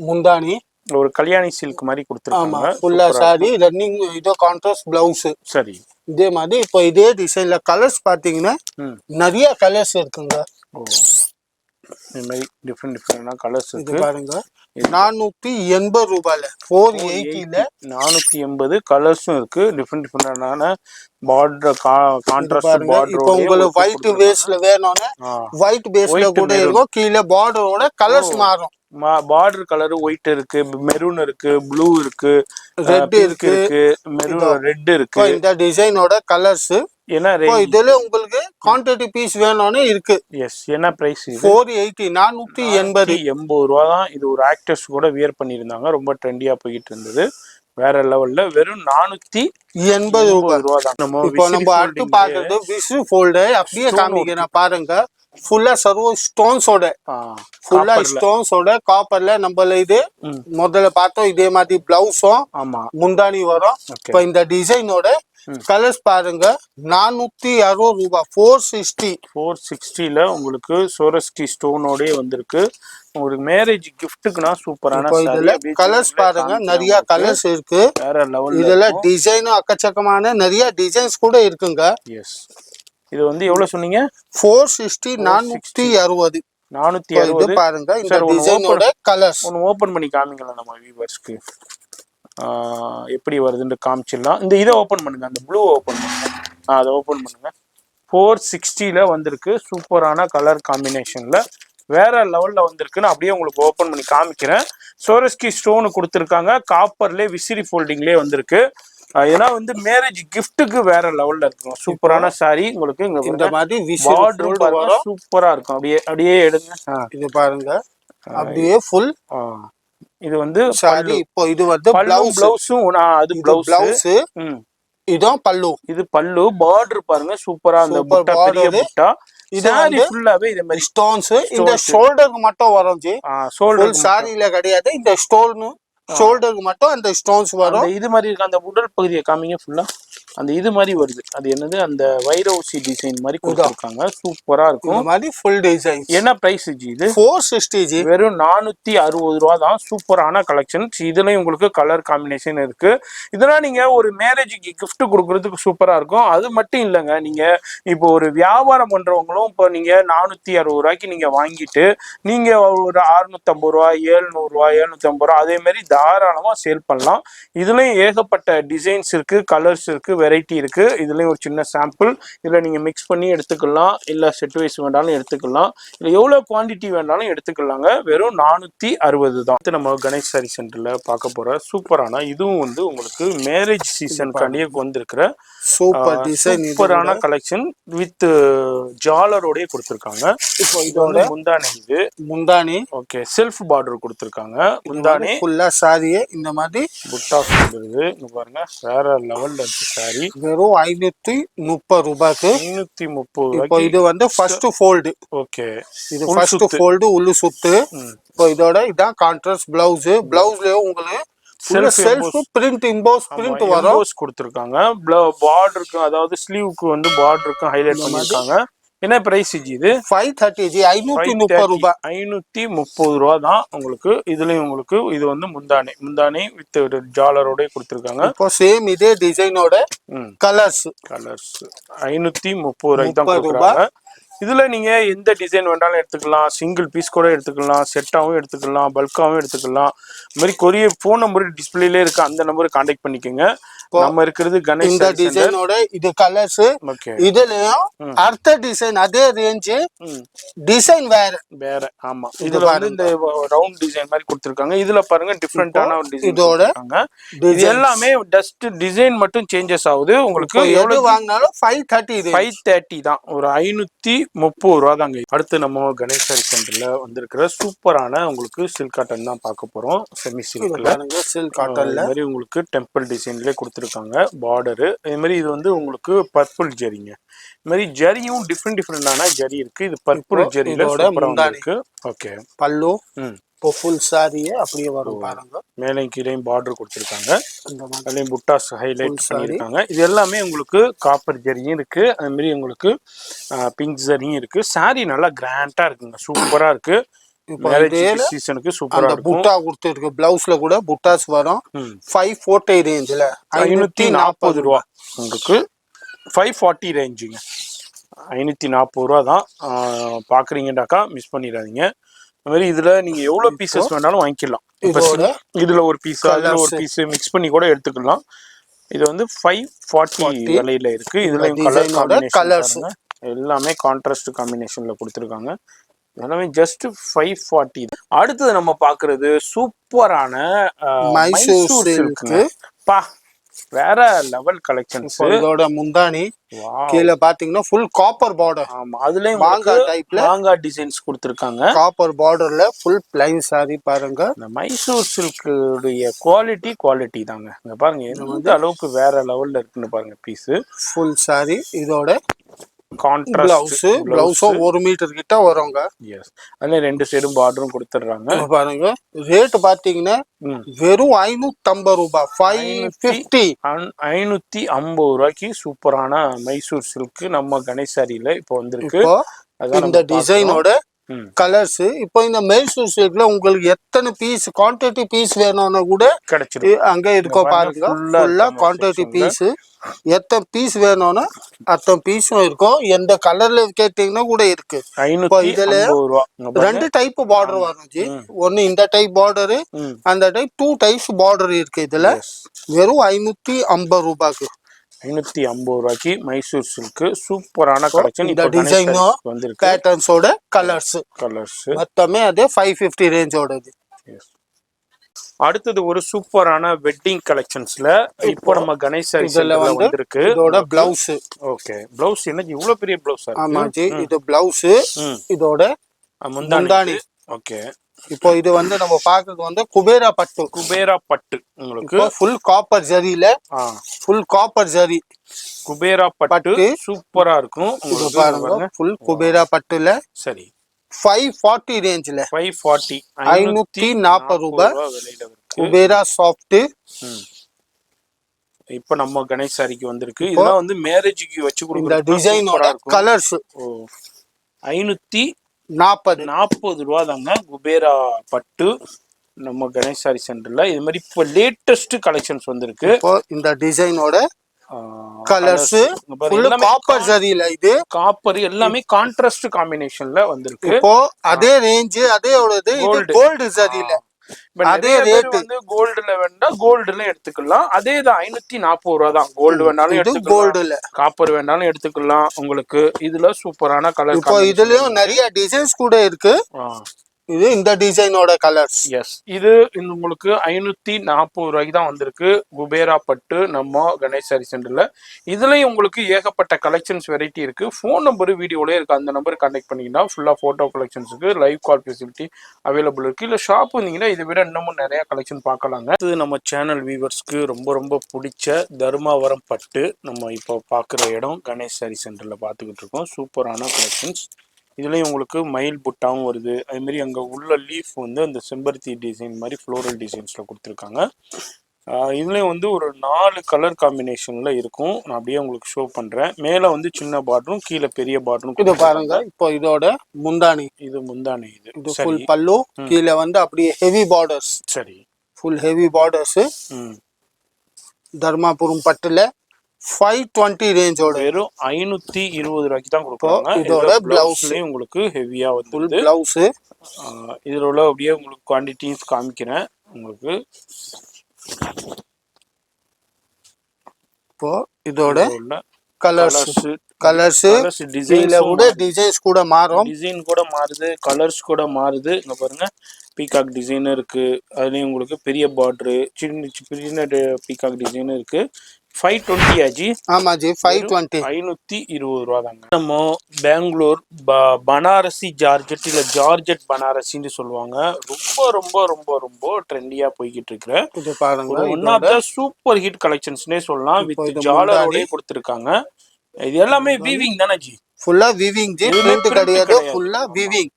முந்தானி ஒரு கல்யாணி சில்க் மாதிரி கொடுத்துருக்காங்க. ஃபுல்லா சாரி ரன்னிங். இதோ கான்ட்ராஸ்ட் பிளவுஸ். சரி. இதே மாதிரி இப்போ இதே டிசைன்ல கலர்ஸ் பாத்தீங்கன்னா நிறைய கலர்ஸ் இருக்குங்க. இந்த மாதிரி டிஃபரெண்ட் கலர்ஸ் இருக்கு. பாருங்க 480 ரூபாயில 480ல 480 கலர்ஸும் இருக்கு. டிஃபரெண்டான பார்டர் கான்ட்ராஸ்ட் பார்டர். இப்போ உங்களுக்கு ஒயிட் பேஸ்ல வேணும்னா ஒயிட் பேஸ்ல கூட இருக்கும். கீழ பார்டரோட கலர்ஸ் மாறும். பார்டர் கலர் ஒயிட் இருக்கு, மெரூன் இருக்கு, ப்ளூ இருக்கு, ரெட் இருக்கு, மெரூன் ரெட் இருக்கு. இந்த டிசைனோட கலர்ஸ் என்ன இதுல உங்களுக்கு குவான்டிட்டி பீஸ் வேணும்னு இருக்கு. எஸ். என்ன பிரைஸ்? 480 480 ரூபா தான். இது ஒரு ஆக்டர்ஸ் கூட வியர் பண்ணியிருந்தாங்க. ரொம்ப ட்ரெண்டியா போயிட்டு இருந்தது. வேற லெவல்ல. வெறும் 480 ரூபாய் தான். இப்போ நம்ம அடுத்து பாக்குறது விசு ஃபோல்டு. அப்படியே காமிக்கிறேன் பாருங்க. ஃபுல்லா சர்வோ ஸ்டோன்ஸோட காப்பர்ல நம்மள இது முதல்ல பார்த்தோம். இதே மாதிரி பிளவுஸும் முந்தானி வரும். இப்ப இந்த டிசைனோட கலர்ஸ் பாருங்க. 460 ரூபாய். 460ல உங்களுக்கு சோரஸ்டி ஸ்டோனோட வந்திருக்கு. உங்களுக்கு மேரேஜ் கிஃப்ட்டுக்குனா சூப்பரான கலர்ஸ் பாருங்க. நிறைய கலர்ஸ் இருக்கு. வேற லெவல். இதுல டிசைனும் அக்கச்சக்கமான நிறைய டிசைன்ஸ் கூட இருக்குங்க. எஸ். இது வந்து எவ்வளவு சொன்னீங்க? 460 460 460 பாருங்க. இந்த டிசைனோட கலர்ஸ் ஒன்னு ஓபன் பண்ணி காமிங்களா நம்ம வியூவர்ஸ்க்கு எப்படி வருதுன்னு காமிச்சிடலாம். இந்த இதை ஓபன் பண்ணுங்க. அந்த ப்ளூ ஓபன் பண்ணுங்க. அதை ஓபன் பண்ணுங்க. 460ல வந்திருக்கு. சூப்பரான கலர் காம்பினேஷன்ல வேற லெவல்ல வந்திருக்குன்னு அப்படியே உங்களுக்கு ஓபன் பண்ணி காமிக்கிறேன். சோரஸ்கி ஸ்டோன் கொடுத்துருக்காங்க. காப்பர்ல விசிறி ஃபோல்டிங்லேயே வந்திருக்கு. ஏன்னா வந்து மேரேஜ் கிஃப்ட்டுக்கு வேற லெவல்ல இருக்கும். சூப்பரான சாரி உங்களுக்கு. இந்த மாதிரி சூப்பரா இருக்கும். அப்படியே எடுங்க. இது பாருங்க அப்படியே ஃபுல். இது வந்து சாரி. இப்போ இது வந்து பிளவுஸும் அது பிளவுஸ். இதுதான் பல்லு. இது பல்லு. பார்டர் பாருங்க சூப்பரா. அந்த புட்டா பெரிய புட்டா. இது வந்து ஃபுல்லாவே இதே மாதிரி ஸ்டோன்ஸ். இந்த ஷோல்டருக்கு மட்டும் வரும் ஜி. ஷோல்டர் சாரியில கிடையாது. இந்த ஸ்டோன் ஷோல்டருக்கு மட்டும் அந்த ஸ்டோன்ஸ் வரும். இது மாதிரி இருக்கு. அந்த உடல் பகுதியை காமிங்க ஃபுல்லா. அந்த இது மாதிரி வருது. அது என்னது, அந்த வைர ஊசி டிசைன் மாதிரி கொடுத்துருக்காங்க. சூப்பரா இருக்கும். இந்த மாதிரி ஃபுல் டிசைன். என்ன பிரைஸ் ஜி இது? 460 ஜி. வெறும் 460 ரூபா தான். சூப்பரான கலெக்ஷன்ஸ். இதுலயும் உங்களுக்கு கலர் காம்பினேஷன் இருக்கு. இதெல்லாம் நீங்க ஒரு மேரேஜுக்கு கிஃப்ட் கொடுக்கறதுக்கு சூப்பரா இருக்கும். அது மட்டும் இல்லைங்க, நீங்க இப்போ ஒரு வியாபாரம் பண்றவங்களும் இப்போ நீங்க 460 ரூபாய்க்கு நீங்க வாங்கிட்டு நீங்க ஒரு 650 ரூபா, 700 ரூபா, 750 ரூபா அதே மாதிரி தாராளமா சேல் பண்ணலாம். இதுலயும் ஏகப்பட்ட டிசைன்ஸ் இருக்கு, கலர்ஸ் இருக்கு, வெரைட்டி இருக்கு. இதுலயும் ஒரு சின்ன சாம்பிள். இதுல நீங்க மிக்ஸ் பண்ணி எடுத்துக்கலாம், இல்ல செட் வைஸ் வேண்டாலும் எடுத்துக்கலாம், இல்ல எவ்வளவு குவான்டிட்டி வேண்டாலும் எடுத்துக்கலாங்க. வெறும் 460 தான். நம்ம கணேஷ் சாரி சென்டர்ல பார்க்க போற சூப்பரான, இதுவும் வந்து உங்களுக்கு மேரேஜ் சீசனுக்காண்டியே வந்திருக்கிற சூப்பர் டிசைன், சூப்பரான கலெக்ஷன் வித் ஜாலரோடய கொடுத்துருக்காங்க. இப்போ இது வந்து முந்தானி. இது முந்தானி. ஓகே, செல்ஃப் பார்டர் கொடுத்துருக்காங்க. முந்தானி ஃபுல்லா சாரியே இந்த மாதிரி புட்டாஸ் வந்துருது. இங்க பாருங்க, வேற லெவல்ல இருக்கு சாரி. வெறும் 530 ரூபாய்க்கு. 530. இப்போ இது வந்து ஃபர்ஸ்ட் ஃபோல்டு. ஓகே, இது ஃபர்ஸ்ட் ஃபோல்டு, உள்ளு சுத்து. இப்போ இதோட இதான் கான்ட்ராஸ்ட் பிளவுஸ். பிளவுஸ்லயே உங்களுக்கு செல்ஃப் பிரிண்ட், இம்போஸ் பிரிண்ட் வரும். கொடுத்துருக்காங்க. பார்டருக்கு, அதாவது ஸ்லீவுக்கு வந்து பார்டருக்கு ஹைலைட் பண்ணிருக்காங்க. என்ன பிரைஸ் ஜி இது? 530 ஜி. 530 ரூபாய். 530 ரூபா தான் உங்களுக்கு. இதுலயும் உங்களுக்கு இது வந்து முந்தானி வித் ஜாலரோட கொடுத்துருக்காங்க. இப்போ சேம் இதே டிசைனோட கலர்ஸ் 530 ரூபாய்க்கு தான் கொடுக்குறாங்க. இதுல நீங்க எந்த டிசைன் வேண்டாலும் எடுத்துக்கலாம். சிங்கிள் பீஸ் கூட எடுத்துக்கலாம், செட்டாவும் எடுத்துக்கலாம், பல்காவும் எடுத்துக்கலாம். இந்த மாதிரி கொரியர் போன் நம்பர் டிஸ்பிளேல இருக்கு, அந்த நம்பருக்கு கான்டாக்ட் பண்ணிக்கோங்க. நம்ம இருக்கிறது கணேஷ். இந்த டிசைனோட இது கலர்ஸ். இதுலயும் அடுத்த டிசைன் அதே ரேஞ்ச், டிசைன் வேற. ஆமா, இதுல வந்து இந்த ரவுண்ட் டிசைன் மாதிரி கொடுத்திருக்காங்க. இதுல பாருங்க டிஃபரெண்டான ஒரு டிசைன் இதோட. இது எல்லாமே ஜஸ்ட் டிசைன் மட்டும் சேஞ்சஸ் ஆகுது. உங்களுக்கு எவ்வளவு வாங்கினாலும் 530 தான். ஒரு 530 ரூபா தாங்க. அடுத்து நம்ம கணேஷ் சாரி சென்டர்ல வந்திருக்கிற சூப்பரான உங்களுக்கு சில்க் காட்டன் தான் பார்க்க போறோம். செமி சில்க்ல சில்க் காட்டன்ல மாதிரி உங்களுக்கு டெம்பிள் டிசைன்லயே கொடுத்துருக்காங்க பார்டரு. இதே மாதிரி இது வந்து உங்களுக்கு பர்பிள் ஜரிங்க. இந்த மாதிரி ஜரியும் டிஃப்ரெண்டான ஜரி இருக்கு. இது பர்பிள் ஜரியில சூப்பரா இருக்கு. ஓகே, பல்லு இப்போ ஃபுல் சாரியே அப்படியே வரும் பாருங்க. மேலே கீழேயும் பார்டர் கொடுத்துருக்காங்க. அதுலயும் புட்டாஸ் ஹைலைட் பண்ணியிருக்காங்க. இது எல்லாமே உங்களுக்கு காப்பர் ஜரியும் இருக்கு, அதே மாதிரி உங்களுக்கு பிங்க் ஜரியும் இருக்கு. சாரி நல்லா கிராண்டா இருக்குங்க, சூப்பரா இருக்கு. சீசனுக்கு சூப்பரா இருக்கும். புட்டா கொடுத்துருக்கு. பிளவுஸ்ல கூட புட்டாஸ் வரும். 540 ரேஞ்சில 540 ரூபா உங்களுக்கு. 540 ரேஞ்சுங்க. 540 ரூபா தான். பாக்குறீங்கடாக்கா மிஸ் பண்ணிடாதீங்க. அது மாதிரி இதுல நீங்க எவ்வளவு பீசஸ் வேணாலும் வாங்கிக்கலாம். இதுல ஒரு பீஸ், அதுல ஒரு பீஸ் மிக்ஸ் பண்ணி கூட எடுத்துக்கலாம். இது வந்து 540 விலையில இருக்கு. இதுல கலர்ஸ் எல்லாமே கான்ட்ராஸ்ட் காம்பினேஷன்ல கொடுத்துருக்காங்க. எல்லாமே ஜஸ்ட் 540. அடுத்தது நம்ம பாக்குறது சூப்பரான மைசூர் சில்க். பா, வேற லெவல் கலெக்ஷன்ஸ். இதோட முந்தானி கீழ பாத்தீங்கன்னா ஃபுல் காப்பர் பார்டர். ஆமா, அதுலயும் மாங்கா டைப்ல மாங்கா டிசைன்ஸ் கொடுத்திருக்காங்க. காப்பர் பார்டர்ல ஃபுல் ப்ளைன் சாரி பாருங்க. இந்த மைசூர் சில்க்குடைய குவாலிட்டி தாங்க. இங்க பாருங்க, எந்த அளவுக்கு வேற லெவல்ல இருக்குன்னு பாருங்க. Piece full sari. இதோட கான்ட்ராஸ்ட் பிளவுஸ் 1 மீட்டர் கிட்ட வருங்க. எஸ், அதுல ரெண்டு சைடும் பார்டரும் கொடுத்துறாங்க. பாருங்க, ரேட் பாத்தீங்கன்னா வெறும் 550 ரூபாய். 550 ரூபாய்க்கு சூப்பரான மைசூர் சில்க் நம்ம கணேஷ் சாரியில இப்போ வந்திருக்கு. இந்த டிசைனோட கலர்ஸ். இப்போ இந்த மைசூர் சில்க்ல உங்களுக்கு எத்தனை பீஸ் குவான்டிட்டி பீஸ் வேணும்னா கூட கிடைச்சிடும். அங்க இருக்கோ பாருங்க, ஃபுல்லா குவான்டிட்டி பீஸ். எத்தனை பீஸ் வேணும்னா அத்தனை பீஸும் இருக்கும். எந்த கலர்ல கேட்டீங்கன்னா கூட இருக்கு. இதுல 2 டைப் பார்டர் வரும் ஜி. ஒன்னு இந்த டைப் பார்டரு, அந்த டைப் 2 டைப்ஸ் பார்டர் இருக்கு. இதுல வெறும் 550 ரூபாய்க்கு. 550 ரூபாய்க்கு மைசூர் சில்க் சூப்பரான கலெக்ஷன். இந்த டிசைனோ பேட்டர்ன்ஸோட கலர்ஸ் மொத்தமே அதே 550 ரேஞ்சோடது. அடுத்தது ஒரு சூப்பரான வெட்டிங் கலெக்ஷன்ஸ்ல இப்போ நம்ம கணேஷ் சாரி வந்திருக்கு. இதோட பிளவுஸ். ஓகே, பிளவுஸ் என்ன இவ்வளவு பெரிய பிளவுஸ்? ஆமா ஜி, இது பிளவுஸ். இதோட முந்தானி. ஓகே, இப்போ இது வந்து நம்ம பாக்குறது வந்து குபேரா பட்டு. உங்களுக்கு ஃபுல் காப்பர் ஜரியில, ஃபுல் காப்பர் ஜரி குபேரா பட்டு சூப்பரா இருக்கும். இது பாருங்க, ஃபுல் குபேரா பட்டுல. சரி, 540 ரேஞ்சில 540 ரூபாய். குபேரா சாஃப்ட். இப்போ நம்ம கணேஷ் சாரிக்கு வந்திருக்கு. இப்போ இதெல்லாம் வந்து மேரேஜுக்கு வச்சு இந்த கொடுக்குறது டிசைனோட கலர்ஸ் ஓ 540 ரூபா தாங்க குபேரா பட்டு நம்ம கணேஷ் சாரி சென்டர்ல. இது மாதிரி இப்போ லேட்டஸ்ட் கலெக்ஷன்ஸ் வந்திருக்கு. இப்போ இந்த டிசைனோட கலர்ஸ் காப்பர் சரியில்லை, இது காப்பர் எல்லாமே கான்ட்ராஸ்ட் காம்பினேஷன்ல வந்திருக்கு. இப்போ அதே ரேஞ்ச் அதே கோல்டு சரியில்லை, அதே ரேட் வந்து கோல்டுல வேணா கோல்டுல எடுத்துக்கலாம். அதே தான் 540 ரூபா தான். கோல்டு வேணாலும் எடுத்துக்கலாம், கோல்டுல காப்பர் வேணாலும் எடுத்துக்கலாம். உங்களுக்கு இதுல சூப்பரான கலர். இப்போ இதுலயும் நிறைய டிசைன்ஸ் கூட இருக்கு. இது இந்த டிசைனோட கலர்ஸ். எஸ், இது உங்களுக்கு 540 ரூபாய்க்கு தான் வந்திருக்கு குபேரா பட்டு நம்ம கணேஷ் சாரி சென்டர்ல. இதுலயும் உங்களுக்கு ஏகப்பட்ட கலெக்ஷன்ஸ் வெரைட்டி இருக்கு. ஃபோன் நம்பர் வீடியோலயே இருக்கு, அந்த நம்பர் கான்டாக்ட் பண்ணீங்கன்னா ஃபுல்லா போட்டோ கலெக்ஷன்ஸுக்கு லைவ் கால் ஃபெசிலிட்டி அவைலபிள் இருக்கு. இல்ல ஷாப் வந்தீங்கன்னா இதை விட இன்னமும் நிறைய கலெக்ஷன் பார்க்கலாங்க. இது நம்ம சேனல் வியூவர்ஸ்க்கு ரொம்ப ரொம்ப பிடிச்ச தர்மாவரம் பட்டு நம்ம இப்போ பார்க்குற இடம் கணேஷ் சாரி சென்டர்ல பார்த்துக்கிட்டு இருக்கோம். சூப்பரான கலெக்ஷன்ஸ். இதுலேயும் உங்களுக்கு மயில் புட்டாவும் வருது. அதுமாரி அங்கே உள்ள லீஃப் வந்து அந்த செம்பருத்தி டிசைன் மாதிரி ஃப்ளோரல் டிசைன்ஸில் கொடுத்துருக்காங்க. இதுலேயும் வந்து ஒரு 4 கலர் காம்பினேஷனில் இருக்கும். நான் அப்படியே உங்களுக்கு ஷோ பண்ணுறேன். மேலே வந்து சின்ன பார்டரும் கீழே பெரிய பார்டரும். இது பாருங்க, இப்போ இதோட முந்தானி, இது முந்தானி, இது ஃபுல் பல்லு, கீழே வந்து அப்படியே ஹெவி பார்டர்ஸ். சரி, ஃபுல் ஹெவி பார்டர்ஸ். தர்மாபுரம் பட்டுல 520 ரேஞ்சோட வெறும் 520 ரூபாய்க்கு தான் கொடுக்குறாங்க. இதோட பிளவுஸ்லயும் உங்களுக்கு ஹெவியா வந்து பிளவுஸ். இதுல உள்ள அப்படியே உங்களுக்கு குவான்டிட்டிஸ் காமிக்கிறேன் உங்களுக்கு. இப்போ இதோட கலர்ஸ் டிசைன்ஸ் கூட மாறும். டிசைன் கூட மாறுது, கலர்ஸ் கூட மாறுது. இங்க பாருங்க, பீகாக் டிசைன் இருக்கு. அதுலயும் உங்களுக்கு பெரிய பார்டர், சின்ன பீகாக் டிசைன் இருக்கு. 520 ஆஜி. ஆமா ஜி, 520. 520 ரூபா தாங்க. நம்ம பெங்களூர் பனாரசி ஜார்ஜெட், இல்ல ஜார்ஜெட் பனாரசின்னு சொல்லுவாங்க. ரொம்ப ரொம்ப ரொம்ப ரொம்ப ட்ரெண்டியா போய்கிட்டு இருக்கு. One of the super hit கலெக்ஷன்ஸ்னே சொல்லலாம். வித் ஜாலரோடே கொடுத்துருக்காங்க. இது எல்லாமே வீவிங் தானே ஜி? ஃபுல்லா வீவிங் ஜி, பிரிண்ட் கிடையாது, ஃபுல்லா வீவிங்.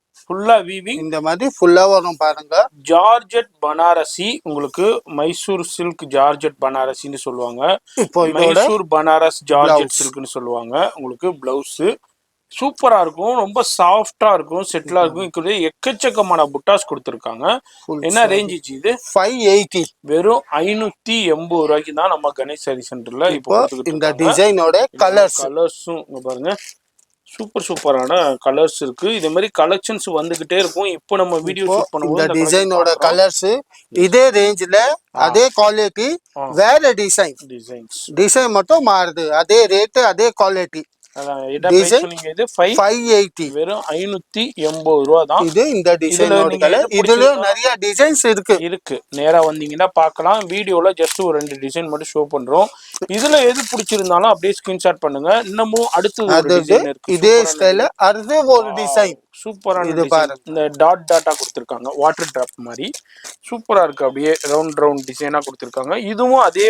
இந்த மாதிரி ஃபுல்லா வரும் பாருங்க. ஜார்ஜெட் பனாரசி, உங்களுக்கு மைசூர் சில்க் ஜார்ஜெட் பனாரசின்னு சொல்லுவாங்க. இப்போ மைசூர் பனாரஸ் ஜார்ஜெட் சில்க்னு சொல்லுவாங்க. உங்களுக்கு பிளவுஸ் சூப்பரா இருக்கும், ரொம்ப சாஃப்டா இருக்கும், செட்டிலா இருக்கும். இதுல எக்கச்சக்கமான புட்டாஸ் கொடுத்துருக்காங்க. என்ன ரேஞ்ச் இது? 580. வெறும் 580 ரூபாய்க்கு தான் நம்ம கணேஷ் சாரி சென்டர்ல இப்போ இந்த டிசைனோட கலர்ஸும் பாருங்க, சூப்பரான கலர்ஸ் இருக்கு. இதே மாதிரி கலெக்ஷன்ஸ் வந்துகிட்டே இருக்கும். இப்போ நம்ம வீடியோ ஷூட் பண்ணுவோம். இந்த டிசைனோட கலர்ஸ் இதே ரேஞ்சில, அதே குவாலிட்டி, வேற டிசைன் மட்டும் மாறுது. அதே ரேட், அதே குவாலிட்டி. வெறும் 580 ரூபா தான். இது இந்த டிசைனோட கலர். இதுல நிறைய டிசைன்ஸ் இருக்கு. நேரா வந்தீங்கன்னா பார்க்கலாம். வீடியோல ஜஸ்ட் ஒரு 2 டிசைன் மட்டும் ஷோ பண்றோம். இதுல எது பிடிச்சிருந்தாலும் அப்படியே ஸ்கிரீன்ஷாட் பண்ணுங்க. இன்னமும் அடுத்து இதே ஸ்டைல அடுத்து ஒரு டிசைன் சூப்பரான இந்த டாட்டா கொடுத்துருக்காங்க, வாட்டர் டிராப் மாதிரி சூப்பரா இருக்கு. அப்படியே ரவுண்ட் டிசைனா கொடுத்துருக்காங்க. இதுவும் அதே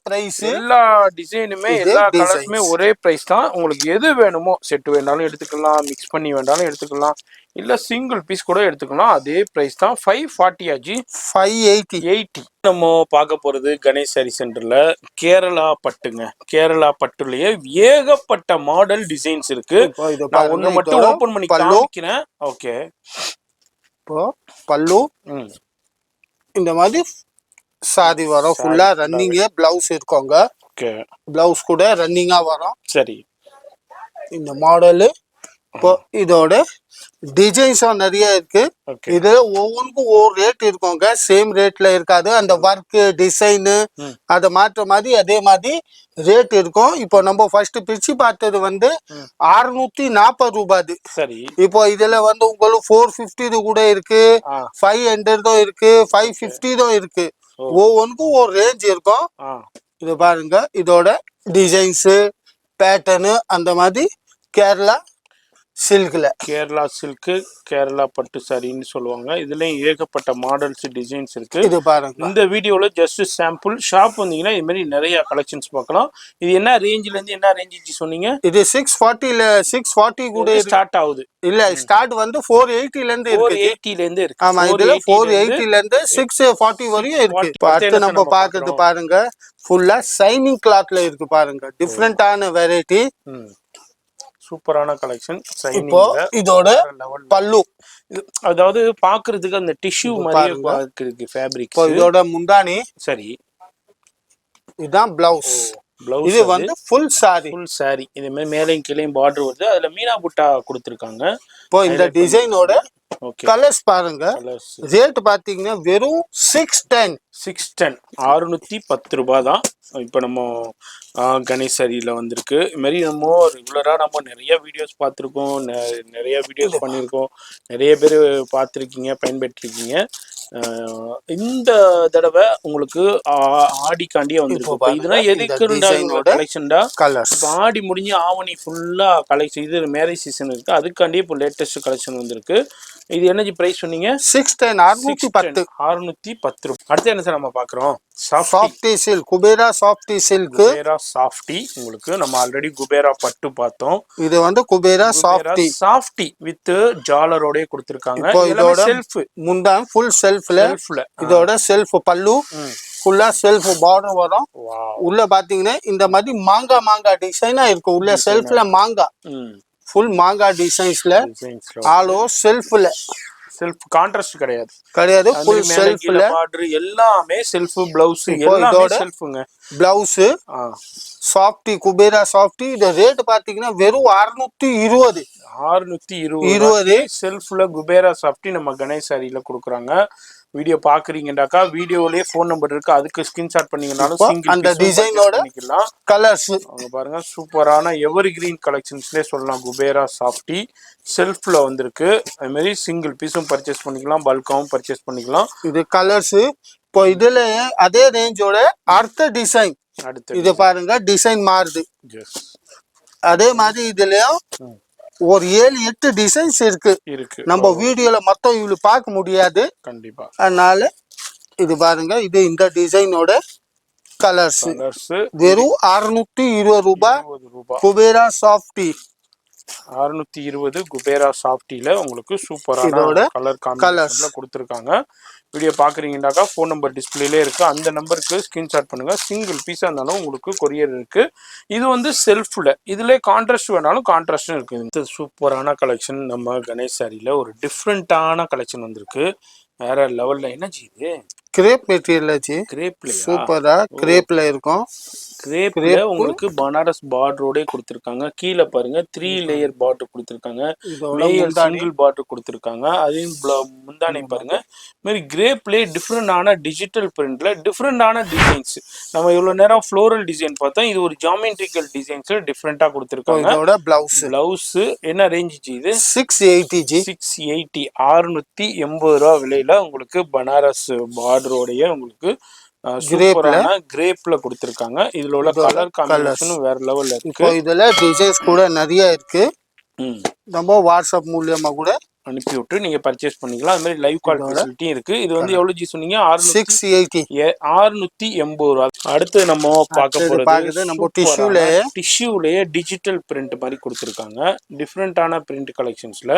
பிரைஸ். எல்லா டிசைனுமே எல்லா கலர்ஸுமே ஒரே பிரைஸ் தான். உங்களுக்கு எது வேணுமோ, செட் வேணாலும் எடுத்துக்கலாம், மிக்ஸ் பண்ணி வேண்டாலும் எடுத்துக்கலாம், இல்ல சிங்கிள் பீஸ் கூட எடுத்துக்கலாம். அதே பிரைஸ் தான். 540 ஆஜி. 580. நம்ம பார்க்க போறது கணேஷ் சாரி சென்டர்ல கேரளா பட்டுங்க. கேரளா பட்டுலயே ஏகப்பட்ட மாடல் டிசைன்ஸ் இருக்கு. நான் ஒண்ணு மட்டும் ஓபன் பண்ணி காமிக்கிறேன். ஓகே, இப்போ பல்லு இந்த மாதிரி சாரி வரும். ஃபுல்லா ரன்னிங் பிளவுஸ் இருக்குங்க. ஓகே, பிளவுஸ் கூட ரன்னிங்கா வரும். சரி, இந்த மாடல். இப்போ இதோட டிசைன்ஸும் நிறைய இருக்கு. இதுல ஒவ்வொன்றுக்கும் ஒவ்வொரு ரேட் இருக்குங்க, சேம் ரேட்ல இருக்காது. அந்த ஒர்க் டிசைனு அதை மாற்ற மாதிரி அதே மாதிரி ரேட் இருக்கும். இப்போ நம்ம ஃபர்ஸ்ட் பிரிச்சு பார்த்தது வந்து 640 ரூபாய். சரி, இப்போ இதுல வந்து உங்களுக்கு 450 கூட இருக்கு, 500 இருக்கு, 550 இருக்கு. ஒவ்வொன்றுக்கும் ஒரு ரேஞ்ச் இருக்கும். இது பாருங்க, இதோட டிசைன்ஸ் பேட்டர்னு அந்த மாதிரி கேரளா சில்க்ல கேரளா சில்க், கேரளா பட்டு சாரின்னு சொல்லுவாங்க. இதுலயும் ஏகப்பட்ட மாடல்ஸ் டிசைன்ஸ் இருக்கு. இது பாருங்க. இந்த வீடியோல ஜஸ்ட் சாம்பிள். ஷாப் வந்தீங்கன்னா இது மாதிரி நிறைய கலெக்ஷன்ஸ் பார்க்கலாம். இது என்ன ரேஞ்சில இருந்து என்ன ரேஞ்ச் சொன்னீங்க? இது 640ல 640 கூட ஸ்டார்ட் ஆகுது. இல்ல ஸ்டார்ட் வந்து 480ல இருந்து இருக்கு. 480ல இருந்து இருக்கு. ஆமா, இதுல 480ல இருந்து 640 வரையும் இருக்கு. அடுத்து நம்ம பாக்குறது பாருங்க, ஃபுல்லா ஷைனிங் கிளாத்ல இருக்கு பாருங்க. டிஃபரெண்டான வெரைட்டி, சூப்பரான கலெக்ஷன். இப்போ இதோட பல்லு, அதாவது பாக்குறதுக்கு அந்த டிஷ்யூ மாதிரியே இருக்கு ஃபேப்ரிக். இப்போ இதோட முந்தானி. சரி, இதுதான் பிளவுஸ். இது வந்து ஃபுல் சாரி. Full sorry. இதே மாதிரி மேலையும் கீழையும் பார்டர் வருது. அதுல மீனா புட்டா கொடுத்திருக்காங்க. இப்போ இந்த டிசைனோட கலர்ஸ் பாருங்க. ரேட் பாத்தீங்கன்னா வெறும் 610. 610 ரூபாய் தான். இப்போ நம்ம கணேஷ் சாரியில் வந்திருக்கு. இது மாதிரி நம்ம ரெகுலராக நம்ம நிறைய வீடியோஸ் பார்த்துருக்கோம், நிறைய வீடியோஸ் பண்ணியிருக்கோம், நிறைய பேர் பார்த்துருக்கீங்க, பயன்பெற்றிருக்கீங்க. இந்த தடவை உங்களுக்கு ஆடிக்காண்டியே வந்திருக்கு. இதெல்லாம் எதுக்கு கலெக்ஷன்டா? இப்போ ஆடி முடிஞ்சு ஆவணி ஃபுல்லா கலெக்ஷன். இது மேரேஜ் சீசன் இருக்கு, அதுக்காண்டியே இப்போ லேட்டஸ்ட் கலெக்ஷன் வந்திருக்கு. இது என்ன பிரைஸ் சொன்னீங்க? 610. 610 ரூபாய். அடுத்து என்ன சார் நம்ம பாக்குறோம்? Softy silk, Kubera softy silk. Kubera softy. உங்களுக்கு நம்ம ஆல்ரெடி குபேரா பட்டு பார்த்தோம். இது வந்து குபேரா சாஃப்டி வித் ஜாலரோட கொடுத்திருக்காங்க. இதோட செல்ஃப் முந்தான் ஃபுல் செல்ஃப்ல. இதோட செல்ஃப் பல்லு ஃபுல்லா செல்ஃப் பார்டர் வரும். உள்ள பாத்தீங்கன்னா இந்த மாதிரி மாங்கா டிசைனா இருக்கு. உள்ள செல்ஃப்ல மாங்கா, ஃபுல் மாங்கா டிசைன்ஸ்ல ஆல் ஓவர் செல்ஃப்ல. செல்ஃப் கான்ட்ராஸ்ட் கிடையாது. ஃபுல் செல்ஃப்ல பார்டர் எல்லாமே செல்ஃப். பிளவுஸ் எல்லாமே செல்ஃப்ங்க. பிளவுஸ் சாஃப்டி, குபேரா சாஃப்டி. இந்த ரேட் பாத்தீங்கன்னா வெறும் 620. 620 செல்ஃப்ல குபேரா சாஃப்டி நம்ம கணேஷ் சாரியில கொடுக்குறாங்க. வீடியோ பாக்குறீங்கடாக்கா வீடியோலயே போன் நம்பர் இருக்கு, அதுக்கு ஸ்கிரீன்ஷாட் பண்ணீங்கனாலும் அந்த டிசைனோட கலர்ஸ் அவங்க பாருங்க. சூப்பரான எவர் கிரீன் கலெக்ஷன்ஸ்லயே சொல்லலாம். குபேரா சாஃப்டி செல்ஃப்ல வந்திருக்கு. அது மாதிரி சிங்கிள் பீஸும் பர்ச்சேஸ் பண்ணிக்கலாம், பல்காவும் பர்ச்சேஸ் பண்ணிக்கலாம். இது கலர்ஸ். இப்போ இதுல அதே ரேஞ்சோட அடுத்த டிசைன். இது பாருங்க, டிசைன் மாறுது. அதே மாதிரி இதுலயும் ஒரு 7-8 டிசைன்ஸ் இருக்கு. நம்ம வீடியோல மொத்தம் இவ்வளவு பார்க்க முடியாது கண்டிப்பா. அதனால இது பாருங்க, இது இந்த டிசைனோட கலர்ஸ். வெறும் 620 ரூபாய். குபேரா சாஃப்டி 620 குபேரா சாஃப்டில உங்களுக்கு சூப்பரான கலர் காம்பினேஷன்ல கொடுத்திருக்காங்க. வீடியோ பாக்குறீங்கன்னாக்கா ஃபோன் நம்பர் டிஸ்பிளேல இருக்கு, அந்த நம்பருக்கு ஸ்கிரீன்ஷாட் பண்ணுங்க. சிங்கிள் பீஸா இருந்தாலும் உங்களுக்கு கொரியர் இருக்கு. இது வந்து செல்ஃப்ல. இதுல கான்ட்ராஸ்ட் வேணாலும் கான்ட்ராஸ்டும் இருக்கு. இந்த சூப்பரான கலெக்ஷன் நம்ம கணேஷ் சாரியில ஒரு டிஃப்ரெண்டான கலெக்ஷன் வந்திருக்கு. வேற லெவல்ல. என்ன இது? Grape material. கிரேப்ல சூப்பரா கிரேப்ல இருக்கும். கிரேப்ல உங்களுக்கு பனாரஸ் பார்டரோட கொடுத்திருக்காங்க. கீழே பாருங்க 3 லேயர் பார்டர் கொடுத்திருக்காங்க. மேல் சிங்கிள் பார்டர் கொடுத்திருக்காங்க. அதையும் முந்தானை பாருங்க. மாதிரி கிரேப்ல டிஃப்ரெண்டான டிஜிட்டல் பிரிண்ட்ல டிஃப்ரெண்டான டிசைன்ஸ். நம்ம இவ்வளவு நேரம் ஃப்ளோரல் டிசைன் பார்த்தோம், இது ஒரு ஜாமெட்ரிக்கல் டிசைன்ஸ் டிஃப்ரெண்டா கொடுத்திருக்காங்க. இதோட பிளவுஸ் என்ன ரேஞ்ச் இது? 680. 680 680 ரூபா விலையில உங்களுக்கு பனாரஸ் பார்டரோடைய உங்களுக்கு சூப்பரான கிரேப்ல கொடுத்திருக்காங்க. இதுல உள்ள கலர் காம்பினேஷனும் வேற லெவல்ல இருக்கு. இதுல டிசைன்ஸ் கூட நிறைய இருக்கு. நம்ம வாட்ஸ்அப் மூலமா கூட அனுப்பி விட்டு நீங்க பர்ச்சேஸ் பண்ணிக்கலாம். அது மாதிரி லைவ் கால் ஃபெசிலிட்டியும் இருக்கு. இது வந்து எவ்வளவு சொன்னீங்க? 680 ரூபா. அடுத்து நம்ம பார்க்க போறது நம்ம டிஷ்யூலயே டிஜிட்டல் பிரிண்ட் மாதிரி கொடுத்திருக்காங்க. டிஃப்ரெண்டான பிரிண்ட் கலெக்ஷன்ஸ்ல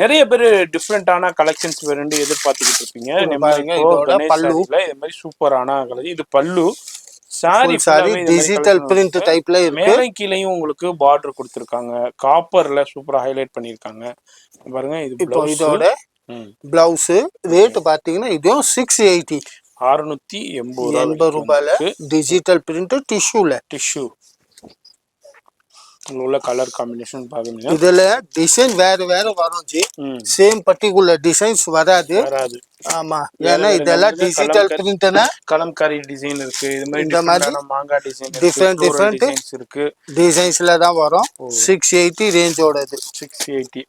நிறைய பேர் டிஃப்ரெண்டான கலெக்ஷன்ஸ் வேறு எதிர்பார்த்துக்கிட்டு இருப்பீங்க. இது மாதிரி சூப்பரான கலெக்ஷன். இது பல்லு சாரி டிஜிட்டல் பிரிண்ட் டைப்ல இருக்கு. மேலே கீழேயும் உங்களுக்கு பார்டர் கொடுத்திருக்காங்க. காப்பர்ல சூப்பரா ஹைலைட் பண்ணிருக்காங்க பாருங்க. இது இதோட பிளவுஸ் ரேட் பாத்தீங்கன்னா இதுவும் 680. 680 ரூபாயில டிஜிட்டல் பிரிண்ட் டிஷ்யூ. உள்ள கலர் காம்பினேஷன் பாருங்க. இதுல டிசைன் வேற வரும். சேம் பர்టిక్యులர் டிசைன்ஸ் வராது. ஆமா, ஏன்னா இதெல்லாம் டிஜிட்டல் பிரிண்ட்னா கலம்காரி டிசைன் இருக்கு. இது மாதிரி இந்த மாதிரி மாங்கா டிசைன் டிஃபரெண்ட் இருக்கு. டிசைன்ஸ்ல தான் வரும். 680 ரேஞ்சோடது. 680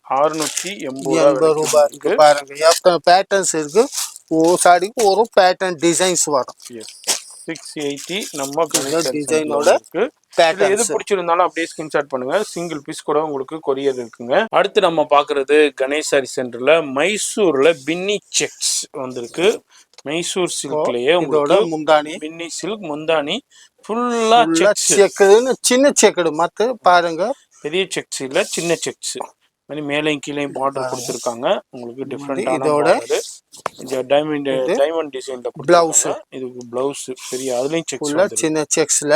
ரூபாய் இருக்கு பாருங்க. எத்தனை பேட்டர்ன்ஸ் இருக்கு. ஒரு சாரிக்கு ஒரு பேட்டர்ன் டிசைன்ஸ் வரும். 680 நம்ம டிசைனோட இதுல எது பிடிச்சிருந்தாலும் அப்படியே ஸ்கிரீன்ஷாட் பண்ணுங்க. சிங்கிள் பீஸ் கூட உங்களுக்கு கொரியர் இருக்குங்க. அடுத்து நம்ம பாக்குறது கணேஷ் சாரி சென்டர்ல மைசூர்ல பின்னி செக்ஸ் வந்திருக்கு. மைசூர் சில்க்லயே உங்களுக்கு முந்தானி பின்னி சில்க் முந்தானி ஃபுல்லா செக்ஸ், சின்ன செக்குடு மத்த பாருங்க, பெரிய செக்ஸ் இல்ல சின்ன செக்ஸ் மாதிரி மேலையும் கீழையும் பார்டர் கொடுத்துருக்காங்க. உங்களுக்கு டிஃப்ரெண்டான பார்டர். இந்த டைமண்ட் டிசைன்ல பிளவுஸ், இதுக்கு பிளவுஸ் பெரிய அதுலயும் செக்ஸ் சின்ன செக்ஸ்ல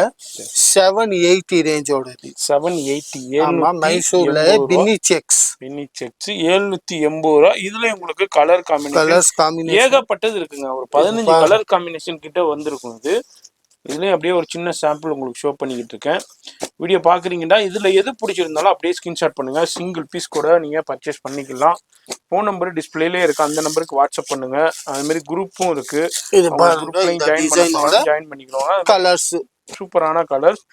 780 ரேஞ்சோட 780 மைசூர்ல பின்னி செக்ஸ் 780 ரூபா. இதுல உங்களுக்கு கலர் காம்பினேஷன் ஏகப்பட்டது இருக்குங்க. ஒரு 15 கலர் காம்பினேஷன் கிட்ட வந்திருக்கும். இதுலயும் அப்படியே ஒரு சின்ன சாம்பிள் உங்களுக்கு ஷோ பண்ணிக்கிட்டு இருக்கேன். வீடியோ பாக்குறீங்கன்னா இதுல எது பிடிச்சிருந்தாலும் அப்படியே ஸ்கிரீன்ஷாட் பண்ணுங்க. சிங்கிள் பீஸ் கூட நீங்க பர்ச்சேஸ் பண்ணிக்கலாம். ஃபோன் நம்பர் டிஸ்பிளேலே இருக்கு, அந்த நம்பருக்கு வாட்ஸ்அப் பண்ணுங்க. அது மாதிரி குரூப்பும் இருக்கு, ஜாயின் பண்ணிக்கலாம். கலர்ஸ் சூப்பரான கலர்ஸ்.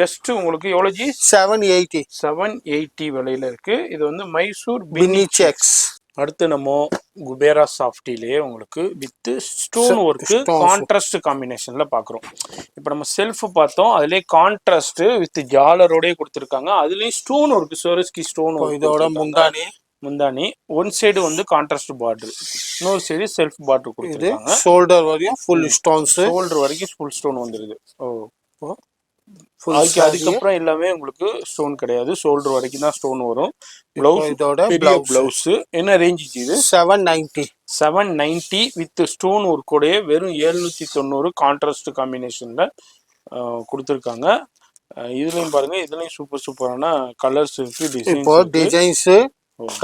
ஜஸ்ட் உங்களுக்கு எவ்வளவு ஜி? 780 விலையில இருக்கு. இது வந்து மைசூர் பின்னி செக்ஸ். அடுத்து நம்ம குபேரா சாஃப்டிலேயே உங்களுக்கு வித் ஸ்டோன் ஒர்க்கு கான்ட்ராஸ்ட் காம்பினேஷன்ல பாக்குறோம். இப்போ நம்ம செல்ஃப் பார்த்தோம், அதுலயே கான்ட்ராஸ்ட் வித் ஜாலரோடய கொடுத்துருக்காங்க. அதுலயும் ஸ்டோன் ஒர்க், சோரஸ்கி ஸ்டோன் ஒர்க். இதோட முந்தானி ஒன் சைடு வந்து கான்ட்ராஸ்ட் பார்டர், இன்னொரு சைடு செல்ஃப் பார்டர் கொடுத்துருக்காங்க. ஷோல்டர் வரைக்கும் ஃபுல் ஸ்டோன்ஸ், ஷோல்டர் வரைக்கும் ஃபுல் ஸ்டோன் வந்துருது. அதுக்கப்புறம் எல்லாமே உங்களுக்கு ஸ்டோன் கிடையாது, ஷோல்டர் வரைக்கும் தான் ஸ்டோன் வரும். பிளவுஸ் இதோட பிளவுஸ் என்ன ரேஞ்ச் இது? 790 வித் ஸ்டோன் ஒர்க் உடைய வெறும் 790 கான்ட்ராஸ்ட் காம்பினேஷன்ல கொடுத்துருக்காங்க. இதுலயும் பாருங்க, இதுலயும் சூப்பரான கலர்ஸ் இருக்கு, டிசைன்ஸ்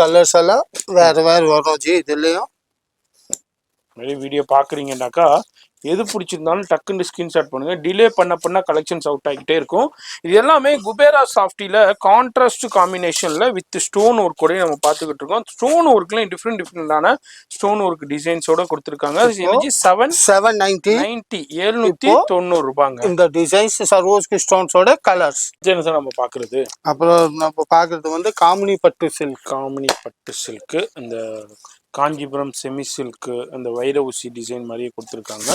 கலர்ஸ் எல்லாம் வேற வரும். இதுலயும் வீடியோ பாக்குறீங்கன்னாக்கா எது பிடிச்சிருந்தாலும் டக்குன்னு ஸ்கிரீன்ஷாட் பண்ணுங்க. டிலே பண்ண கலெக்ஷன்ஸ் அவுட் ஆகிட்டே இருக்கும். இது எல்லாமே குபேரா சாஃப்டில கான்ட்ராஸ்ட் காம்பினேஷன்ல வித் ஸ்டோன் ஒர்க் கூட நம்ம பார்த்துக்கிட்டு இருக்கோம். ஸ்டோன் ஒர்க்லயும் டிஃப்ரெண்டான ஸ்டோன் ஒர்க் டிசைன்ஸோட கொடுத்துருக்காங்க. 790 ரூபாங்க. இந்த டிசைன்ஸ் சர்வோஸ்கி ஸ்டோன்ஸோட கலர்ஸ் நம்ம பாக்குறது. அப்புறம் நம்ம பாக்குறது வந்து காமினி பட்டு சில்க், இந்த காஞ்சிபுரம் செமி சில்க், அந்த வைர ஊசி டிசைன் மாதிரியே கொடுத்துருக்காங்க.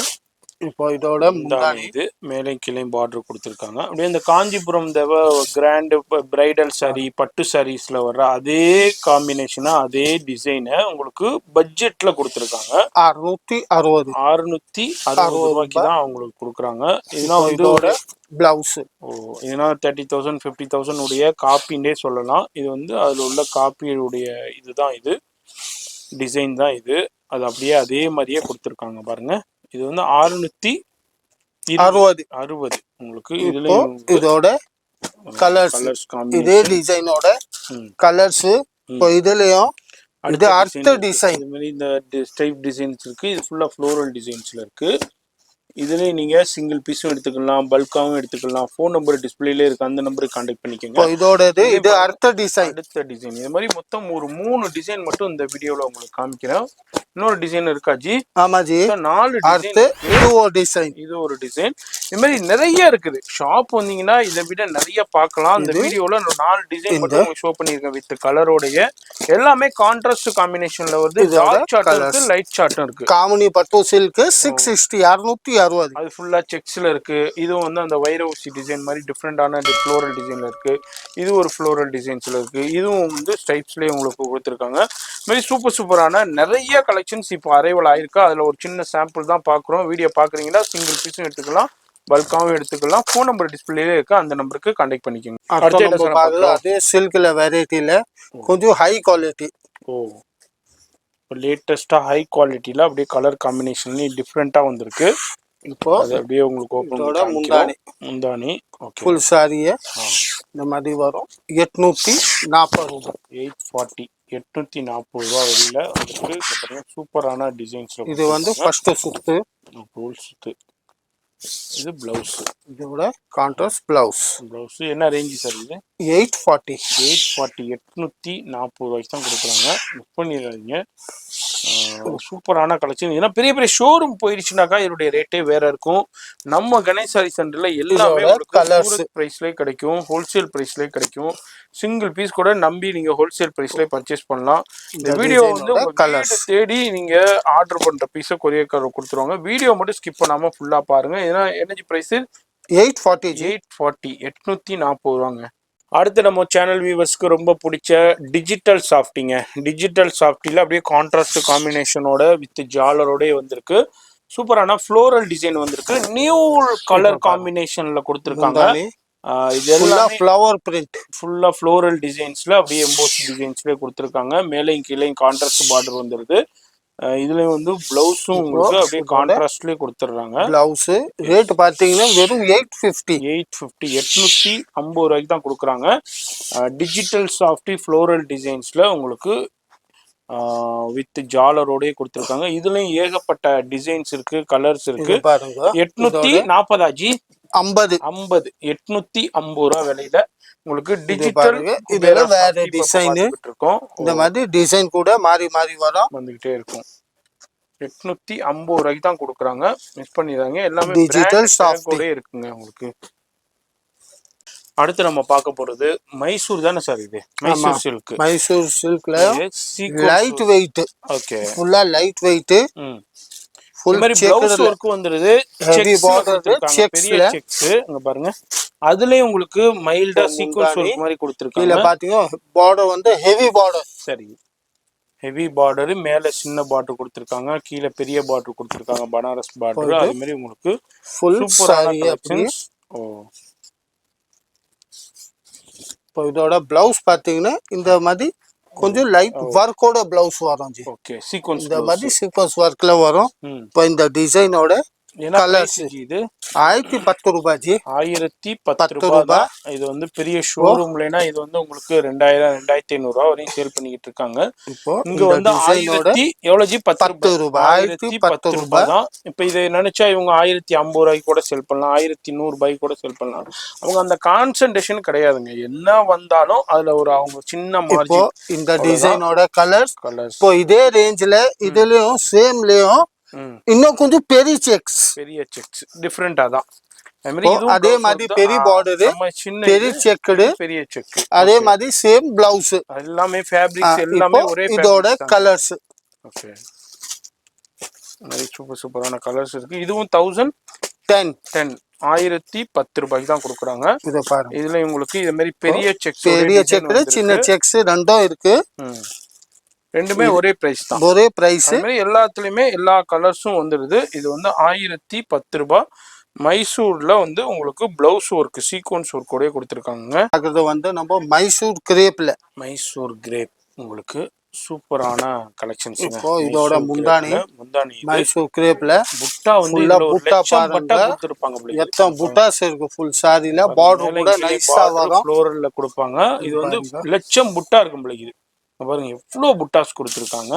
இப்போ இதோட முந்தானி இது மேலே கீழே பார்டர் கொடுத்துருக்காங்க. அப்படியே இந்த காஞ்சிபுரம் கிராண்ட் பிரைடல் சாரி, பட்டு சாரீஸ்ல வர்ற அதே காம்பினேஷனா அதே டிசைனை உங்களுக்கு பட்ஜெட்ல கொடுத்துருக்காங்க. 660 ரூபாய்க்கு தான் அவங்களுக்கு கொடுக்குறாங்க. இதெல்லாம் இதோட பிளவுஸ். இதெல்லாம் 30,000 50,000 உடைய காப்பின்னே சொல்லலாம். இது வந்து அதுல உள்ள காப்பியுடைய இதுதான், இது டிசைன் தான் இது. அது அப்படியே அதே மாதிரியே கொடுத்துருக்காங்க பாருங்க. இது வந்து 660 உங்களுக்கு. இதுல இதோட கலர்ஸ் இதே டிசைனோட கலர்ஸ். இப்போ இதுலயும் இது அடுத்த டிசைன், இந்த மாதிரி இந்த டைப் டிசைன்ஸ் இருக்கு. இது ஃபுல்லா ஃப்ளோரல் டிசைன்ஸ்ல இருக்கு. இதுல நீங்க சிங்கிள் பீஸும் எடுத்துக்கலாம், பல்காவும் எடுத்துக்கலாம். ஃபோன் நம்பர் டிஸ்பிளேல இருக்கு, அந்த நம்பருக்கு கான்டாக்ட் பண்ணிக்கோங்க. இதோட இது அடுத்த டிசைன். இது மாதிரி மொத்தம் ஒரு 3 டிசைன் மட்டும் இந்த வீடியோல உங்களுக்கு காமிக்கிறேன். இன்னொரு டிசைன் இருக்கா ஜி? ஆமா ஜி, 4 டிசைன். இது ஒரு டிசைன். இது மாதிரி நிறைய இருக்குது. ஷாப் வந்தீங்கன்னா இதை விட நிறைய பார்க்கலாம். இந்த வீடியோல 4 டிசைன் மட்டும் ஷோ பண்ணிருக்கேன் வித் கலரோடைய. எல்லாமே கான்ட்ராஸ்ட் காம்பினேஷன்ல வருது. டார்க் சார்ட்டும் இருக்கு, லைட் சார்ட்டும் இருக்கு. காமினி பட்டு சில்க் 660 660. அது ஃபுல்லா செக்ஸ்ல இருக்கு. இதுவும் வந்து அந்த வைர ஊசி டிசைன் மாதிரி டிஃப்ரெண்டான ஃப்ளோரல் டிசைன்ல இருக்கு. இது ஒரு ஃப்ளோரல் டிசைன்ஸ்ல இருக்கு. இதுவும் வந்து ஸ்டைப்ஸ்லயே உங்களுக்கு கொடுத்துருக்காங்க. மாதிரி சூப்பரான நிறைய கலெக்ஷன்ஸ் இப்போ அரைவல் ஆயிருக்கு. அதுல ஒரு சின்ன சாம்பிள் தான் பாக்குறோம். வீடியோ பாக்குறீங்கன்னா சிங்கிள் பீஸும் எடுத்துக்கலாம், பல்காவும் எடுத்துக்கலாம். ஃபோன் நம்பர் டிஸ்பிளேல இருக்கு, அந்த நம்பருக்கு கான்டாக்ட் பண்ணிக்கோங்க. அதே சில்க்ல வெரைட்டில கொஞ்சம் ஹை குவாலிட்டி. லேட்டஸ்டா ஹை குவாலிட்டில அப்படியே கலர் காம்பினேஷன்லயும் டிஃப்ரெண்டா வந்திருக்கு. இப்போ அது அப்படியே உங்களுக்கு ஓபன் முந்தானி ஃபுல் சாரியே இந்த மாதிரி வரும். 840 ரூபாய். 840 ரூபாய் வெளியில வந்துருக்கு. சூப்பரான டிசைன்ஸ். இது வந்து ஃபர்ஸ்ட் சுத்து, சுத்து. இது பிளவுஸ். இதோட கான்ட்ராஸ்ட் பிளவுஸ் என்ன ரேஞ்ச் சார்? இது 840 840 ரூபாய்க்கு தான் கொடுக்குறாங்க. புக் பண்ணிடுறாங்க. சூப்பரான கலெக்ஷன். ஏன்னா பெரிய ஷோரூம் போயிடுச்சுனாக்கா இதனுடைய ரேட்டே வேற இருக்கும். நம்ம கணேஷ் சாரி சென்டர்ல எல்லாமே பிரைஸ்லயே கிடைக்கும், ஹோல்சேல் பிரைஸ்லயே கிடைக்கும். சிங்கிள் பீஸ் கூட நம்பி நீங்க ஹோல்சேல் பிரைஸ்ல பர்ச்சேஸ் பண்ணலாம். இந்த வீடியோ வந்து கலர்ஸ் தேடி நீங்க ஆர்டர் பண்ற பீஸை கொரியர் கொடுத்துருவாங்க. வீடியோ மட்டும் ஸ்கிப் பண்ணாம ஃபுல்லா பாருங்க. ஏன்னா எனர்ஜி பிரைஸ் 840 ஜி. 840 840 ரூபாங்க. அடுத்து நம்ம சேனல் வியூவர்ஸ்க்கு ரொம்ப பிடிச்ச டிஜிட்டல் சாஃப்டிங்க. டிஜிட்டல் சாஃப்டியில் அப்படியே கான்ட்ராஸ்ட் காம்பினேஷனோட வித் ஜாலரோடய வந்திருக்கு. சூப்பரான ஃப்ளோரல் டிசைன் வந்திருக்கு. நியூ கலர் காம்பினேஷன்ல கொடுத்துருக்காங்க. இது எல்லாம் ஃப்ளவர் பிரிண்ட், ஃபுல்லா ஃப்ளோரல் டிசைன்ஸ்ல அப்படியே எம்போஸ் டிசைன்ஸ்ல கொடுத்துருக்காங்க. மேலையும் கீழையும் கான்ட்ராஸ்ட் பார்டர் வந்துருது. இதுல வந்து பிளவுஸும் உங்களுக்கு அப்படியே கான்ட்ராஸ்ட்லயே கொடுத்துறாங்க. பிளவுஸ் ரேட் பாத்தீங்கன்னா வெறும் 850 850 ரூபாய்க்கு தான் கொடுக்குறாங்க. டிஜிட்டல் சாஃப்டி ஃப்ளோரல் டிசைன்ஸ்ல உங்களுக்கு வித் ஜாலரோடய கொடுத்துருக்காங்க. இதுலயும் ஏகப்பட்ட டிசைன்ஸ் இருக்கு, கலர்ஸ் இருக்கு. 840 ஜி. 50 850 ரூபா விலையில உங்களுக்கு டிஜிட்டல் இதுல வேற டிசைன் இருக்கும். இந்த மாதிரி டிசைன் கூட மாறி மாறி வந்துகிட்டே இருக்கும். 850 ரூபாய்க்கு தான் கொடுக்குறாங்க. மிஸ் பண்ணிடுறாங்க. எல்லாமே டிஜிட்டல் சாஃப்ட் இருக்குங்க உங்களுக்கு. அடுத்து நம்ம பார்க்க போறது மைசூர் தானே சார்? இது மைசூர் சில்க். மைசூர் சில்க்ல லைட் வெயிட். ஓகே, ஃபுல்லா லைட் வெயிட். ஃபுல் மாதிரி ப்ளவுஸ் வர்க் வந்துருது. ஹெவி பார்டர் பெரிய செக்ஸ் அங்க பாருங்க. அதுலயே உங்களுக்கு மைல்டா சீக்வென்ஸ் வர்க் மாதிரி கொடுத்திருக்காங்க. கீழ பாத்தீங்க பார்டர் வந்து ஹெவி பார்டர். சரி, ஹெவி பார்டர், மேல சின்ன பார்டர் கொடுத்திருக்காங்க, கீழ பெரிய பார்டர் கொடுத்திருக்காங்க, பனாரஸ் பார்டர். அதே மாதிரி உங்களுக்கு ஃபுல் சூப்பரான கலெக்ஷன்ஸ். இப்போ இதோட பிளவுஸ் பாத்தீங்கன்னா இந்த மாதிரி கொஞ்சம் லைட் வர்க்கோட பிளவுஸ் வரும் ஜி. ஓகே, சீக்வென்ஸ் இந்த மாதிரி சீக்வென்ஸ் வர்க்ல வரும். இப்போ இந்த டிசைனோட கலர்ஸ் இது 1010 ரூபாய் ஜி. 1010 ரூபாய். இது வந்து பெரிய ஷோரூம்லனா இது வந்து உங்களுக்கு 2000 2500 ரூபாய் வரையும் சேல் பண்ணிட்டு இருக்காங்க. இப்போ இங்க வந்து 1000 எவ்வளவு ஜி? 10 ரூபாய். 1010 ரூபாய் தான். இப்போ இதை நினைச்சா இவங்க 1050 ரூபாய்க்கு கூட சேல் பண்ணலாம், 1100 ரூபாய்க்கு கூட சேல் பண்ணலாம். அவங்க அந்த கான்சென்ட்ரேஷன் கிடையாதுங்க. என்ன வந்தாலும் அதுல ஒரு அவங்க சின்ன மார்ஜின். இந்த டிசைனோட கலர்ஸ் இப்போ இதே ரேஞ்சில இதுலயும் சேம்லயும் இன்னும் கொஞ்சம் பெரிய செக்ஸ் டிஃபரெண்டா தான். அதே மாதிரி பெரிய பார்டர், பெரிய செக்குடு, பெரிய செக். அதே மாதிரி சேம் பிளவுஸ். எல்லாமே ஃபேப்ரிக்ஸ் எல்லாமே ஒரே. இதோட கலர்ஸ் ஓகே, சூப்பர் சூப்பரான கலர்ஸ் இருக்கு. இதுவும் 1010 1010 ரூபாய்க்கு தான் கொடுக்குறாங்க. இத பாருங்க. இதுல உங்களுக்கு இது மாதிரி பெரிய செக்ஸ், பெரிய செக்குடு, சின்ன செக்ஸ் ரெண்டும் இருக்கு. ரெண்டுமே ஒரே பிரைஸ் தான். ஒரே பிரைஸ். எல்லாத்துலயுமே எல்லா கலர்ஸும் வந்துருது. இது வந்து 1010 ரூபாய். மைசூர்ல வந்து உங்களுக்கு பிளவுஸ் ஒர்க், சீக்வென்ஸ் ஒர்க் கூட கொடுத்துருக்காங்க. அது வந்து நம்ம மைசூர் கிரேப்ல, மைசூர் கிரேப் உங்களுக்கு சூப்பரான கலெக்ஷன்ஸ். இப்போ இதோட முந்தானி மைசூர் கிரேப்ல புட்டா வந்து புட்டா பாருங்க, கொடுத்திருப்பாங்க. எத்தனை புட்டாஸ் இருக்கு ஃபுல் சாரில. பார்டர் கூட நைஸா வரும், ஃப்ளோரல்ல கொடுப்பாங்க. இது வந்து லட்சம் புட்டா இருக்கும் போல. இது பாருங்க எவ்வளவு புட்டாஸ் கொடுத்துருக்காங்க.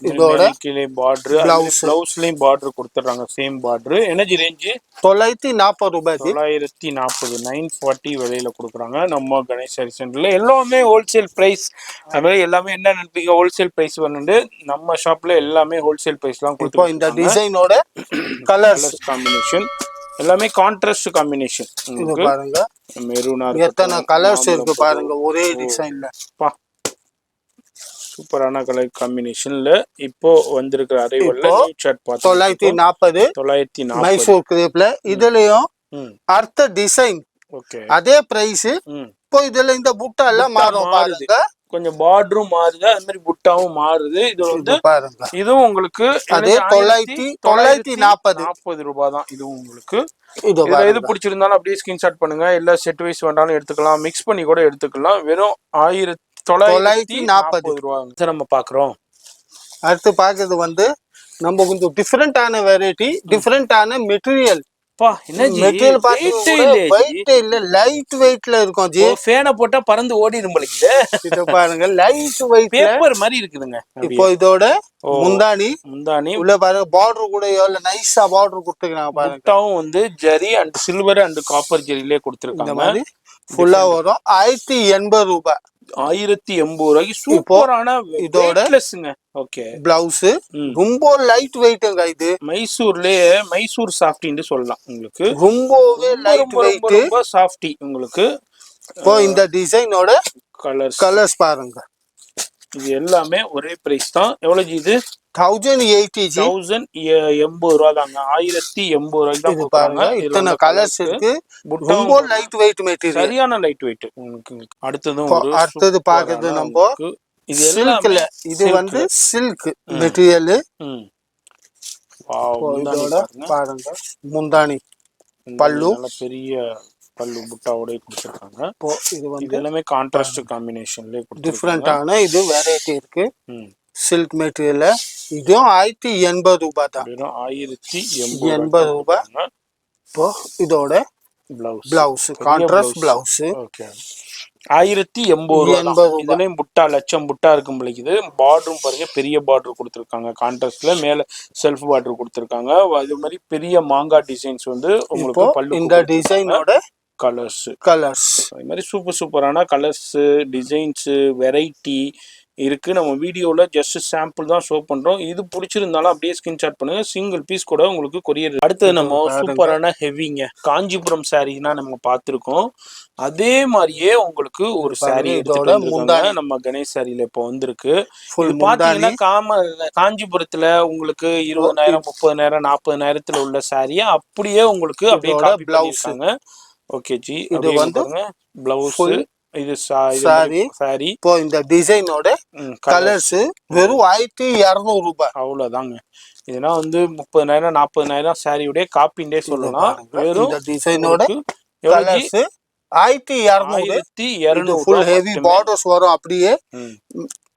இதோட கீழே பார்டர், பிளவுஸ்லயும் பார்டர் கொடுத்துறாங்க. Same border. எனர்ஜி ரேஞ்ச் 940 ரூபாய். 940 940 விலையில கொடுக்குறாங்க நம்ம கணேஷ் சாரி சென்டர்ல. எல்லாமே ஹோல்சேல் பிரைஸ். அது மாதிரி எல்லாமே என்ன நினைப்பீங்க, ஹோல்சேல் பிரைஸ் வந்து நம்ம ஷாப்ல எல்லாமே ஹோல்சேல் பிரைஸ் தான் கொடுத்துருக்காங்க. இந்த டிசைனோட கலர்ஸ் காம்பினேஷன் எல்லாமே கான்ட்ராஸ்ட் காம்பினேஷன். பாருங்க மெரூனா எத்தனை கலர்ஸ் இருக்கு பாருங்க ஒரே டிசைன்ல. சூப்பரான கலர் காம்பினேஷன்ல இப்போ வந்திருக்கிற அரைவல்ல நியூ சார்ட் பார்த்து 940 மைசூர் கிரேப்ல. இதுலயும் அடுத்த டிசைன் ஓகே அதே பிரைஸ். இப்போ இதுல இந்த புட்டா எல்லாம் மாறுது, கொஞ்சம் பார்டரும் மாறுது, அது மாதிரி புட்டாவும் மாறுது. இது வந்து பாருங்க இதுவும் உங்களுக்கு அதே 940 ரூபாய் தான். இதுவும் உங்களுக்கு எது பிடிச்சிருந்தாலும் அப்படியே ஸ்கிரீன்ஷாட் பண்ணுங்க. இல்ல செட் வைஸ் வேண்டாலும் எடுத்துக்கலாம், மிக்ஸ் பண்ணி கூட எடுத்துக்கலாம். வெறும் 940 ரூபாய் நம்ம பாக்குறோம். அடுத்து பாக்குறது வந்து நம்ம கொஞ்சம் டிஃபரெண்டான வெரைட்டி, டிஃபரெண்டான மெட்டீரியல். மெட்டீரியல் வெயிட் இல்ல, லைட் வெயிட்ல இருக்கும் ஜி. ஃபேனை போட்டா பறந்து ஓடிடும் போல. இது பாருங்க லைட் வெயிட் பேப்பர் மாதிரி இருக்குதுங்க. இப்போ இதோட முந்தானி உள்ள பாருங்க, பார்டர் கூட எவ்வளவு நைஸா பார்டர் கொடுத்துருக்காங்க பாருங்க. புட்டாவும் வந்து zari and silver and copper ஜரியிலே கொடுத்துருக்காங்க. இந்த மாதிரி ஃபுல்லா வரும். 1080 ரூபாய். 1080 ரூபாய்க்கு சூப்பரான இதோட ஓகே பிளவுஸ். ரொம்ப லைட் வெயிட்ங்க. இது மைசூர்லயே மைசூர் சாஃப்டின்னு சொல்லலாம். உங்களுக்கு ரொம்பவே லைட் வெயிட், ரொம்ப சாஃப்டி உங்களுக்கு. இப்போ இந்த டிசைனோட கலர்ஸ் பாருங்க. இது எல்லாமே ஒரே பிரைஸ் தான். எவ்வளவு இது? 1080 ஜி. 1080 ரூபா தாங்க. 1080 ரூபாய்க்கு தான் இது கொடுக்குறாங்க. பாருங்க இதுல இத்தனை உள்ள கலர்ஸ் இருக்கு. ரொம்ப லைட் வெயிட் மெட்டீரியல், சரியான லைட் வெயிட். அடுத்ததும் ஒரு அடுத்தது பாக்குறது நம்ம இது சில்க்ல. இது வந்து சில்க் மெட்டீரியல். இதோட பாருங்க முந்தானி பல்லு நல்ல பெரிய பல்லு புட்டாவோட கொடுத்துருக்காங்க. இது வந்து இது எல்லாமே கான்ட்ராஸ்ட் காம்பினேஷன்லயே டிஃப்ரெண்டான இது வெரைட்டி இருக்கு. சில்க் மெட்டீரியல் இதுவும் 1080 ரூபாய் தான். 1080 ரூபாய். இப்போ இதோட பிளவுஸ் கான்ட்ராஸ்ட் பிளவுஸ். ஓகே 1080 ரூபாய். இதுலயும் புட்டா லட்சம் புட்டா இருக்கும் பிள்ளைக்குது. பார்டரும் பாருங்க பெரிய பார்டர் கொடுத்துருக்காங்க. கான்ட்ராஸ்ட்ல மேல செல்ஃப் பார்டர் கொடுத்துருக்காங்க. அது மாதிரி பெரிய மாங்காய் டிசைன்ஸ் வந்து உங்களுக்கு பல்லு. இந்த டிசைனோட கலர்ஸ் அது மாதிரி சூப்பரான கலர்ஸ் டிசைன்ஸ் வெரைட்டி இருக்கு. நம்ம வீடியோல ஜஸ்ட் சாம்பிள் தான் ஷோ பண்றோம். இது பிடிச்சிருந்தாலும் அப்படியே ஸ்கிரீன்ஷாட் பண்ணுங்க. சிங்கிள் பீஸ் கூட உங்களுக்கு கொரியர். அடுத்தது நம்ம சூப்பரான ஹெவிங்க காஞ்சிபுரம் சாரீனா நம்ம பார்த்திருக்கோம். அதே மாதிரியே உங்களுக்கு ஒரு சாரீ இதோட முந்தானி நம்ம கணேஷ் சாரியில இப்போ வந்திருக்கு. இது பாத்தீங்கன்னா காஞ்சிபுரத்துல உங்களுக்கு 20,000 30,000 40,000 உள்ள சாரியை அப்படியே உங்களுக்கு அப்படியே காப்பி பண்ணிருக்காங்க. Okay G. இது வந்து பிளவுஸ், இது சாரி. இப்போ இந்த டிசைனோட கலர்ஸ் வெறும் 1200 ரூபாய். அவ்வளவுதாங்க. இதெல்லாம் வந்து 30,000 40,000 சாரியுடைய காப்பிண்டே சொல்லலாம். வெறும் இந்த டிசைனோட கலர்ஸ் 1200. ஃபுல் ஹெவி பார்டர்ஸ் வரும். அப்படியே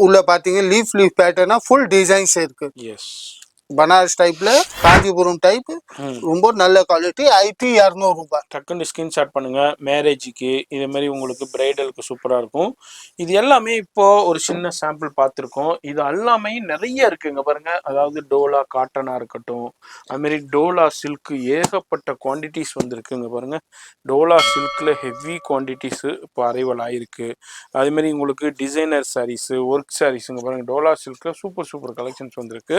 உள்ள பாத்தீங்க லீஃப் பேட்டர்னா ஃபுல் டிசைன்ஸ் இருக்கு. எஸ் பனாரஸ் டைப்ல காஞ்சிபுரம் டைப் ரொம்ப நல்ல குவாலிட்டி. 1200 ரூபாய். டக்குன்னு ஸ்கிரீன்ஷாட் பண்ணுங்க. மேரேஜுக்கு இதே மாதிரி உங்களுக்கு பிரைடலுக்கு சூப்பரா இருக்கும். இது எல்லாமே இப்போ ஒரு சின்ன சாம்பிள் பார்த்துருக்கோம். இது எல்லாமே நிறைய இருக்குங்க பாருங்க. அதாவது டோலா காட்டனா இருக்கட்டும், அது மாதிரி டோலா சில்க் ஏகப்பட்ட குவான்டிட்டிஸ் வந்துருக்குங்க பாருங்க. டோலா சில்க்ல ஹெவி குவான்டிட்டிஸ் இப்போ அரைவல் ஆயிருக்கு. அதே மாதிரி உங்களுக்கு டிசைனர் சாரீஸ், ஒர்க் சாரீஸுங்க பாருங்க. டோலா சில்க்ல சூப்பர் கலெக்ஷன்ஸ் வந்திருக்கு.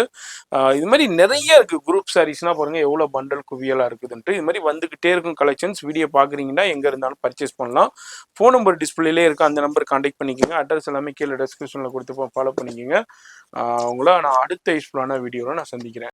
இது மாதிரி நிறைய இருக்கு. குரூப் சாரீஸ்னா பாருங்க எவ்வளவு பண்டல் குவியலா இருக்குதுன்ட்டு. இது மாதிரி வந்துகிட்டே இருக்கும் கலெக்ஷன்ஸ். வீடியோ பாக்குறீங்கன்னா எங்க இருந்தாலும் பர்ச்சேஸ் பண்ணலாம். ஃபோன் நம்பர் டிஸ்பிளேலே இருக்கு. அந்த நம்பர் கான்டாக்ட் பண்ணிக்கோங்க. அட்ரஸ் எல்லாமே கீழே டிஸ்கிரிப்ஷன்ல கொடுத்து ஃபாலோ பண்ணிக்கோங்க. உங்களை நான் அடுத்த யூஸ்ஃபுல்லான வீடியோவில் நான் சந்திக்கிறேன்.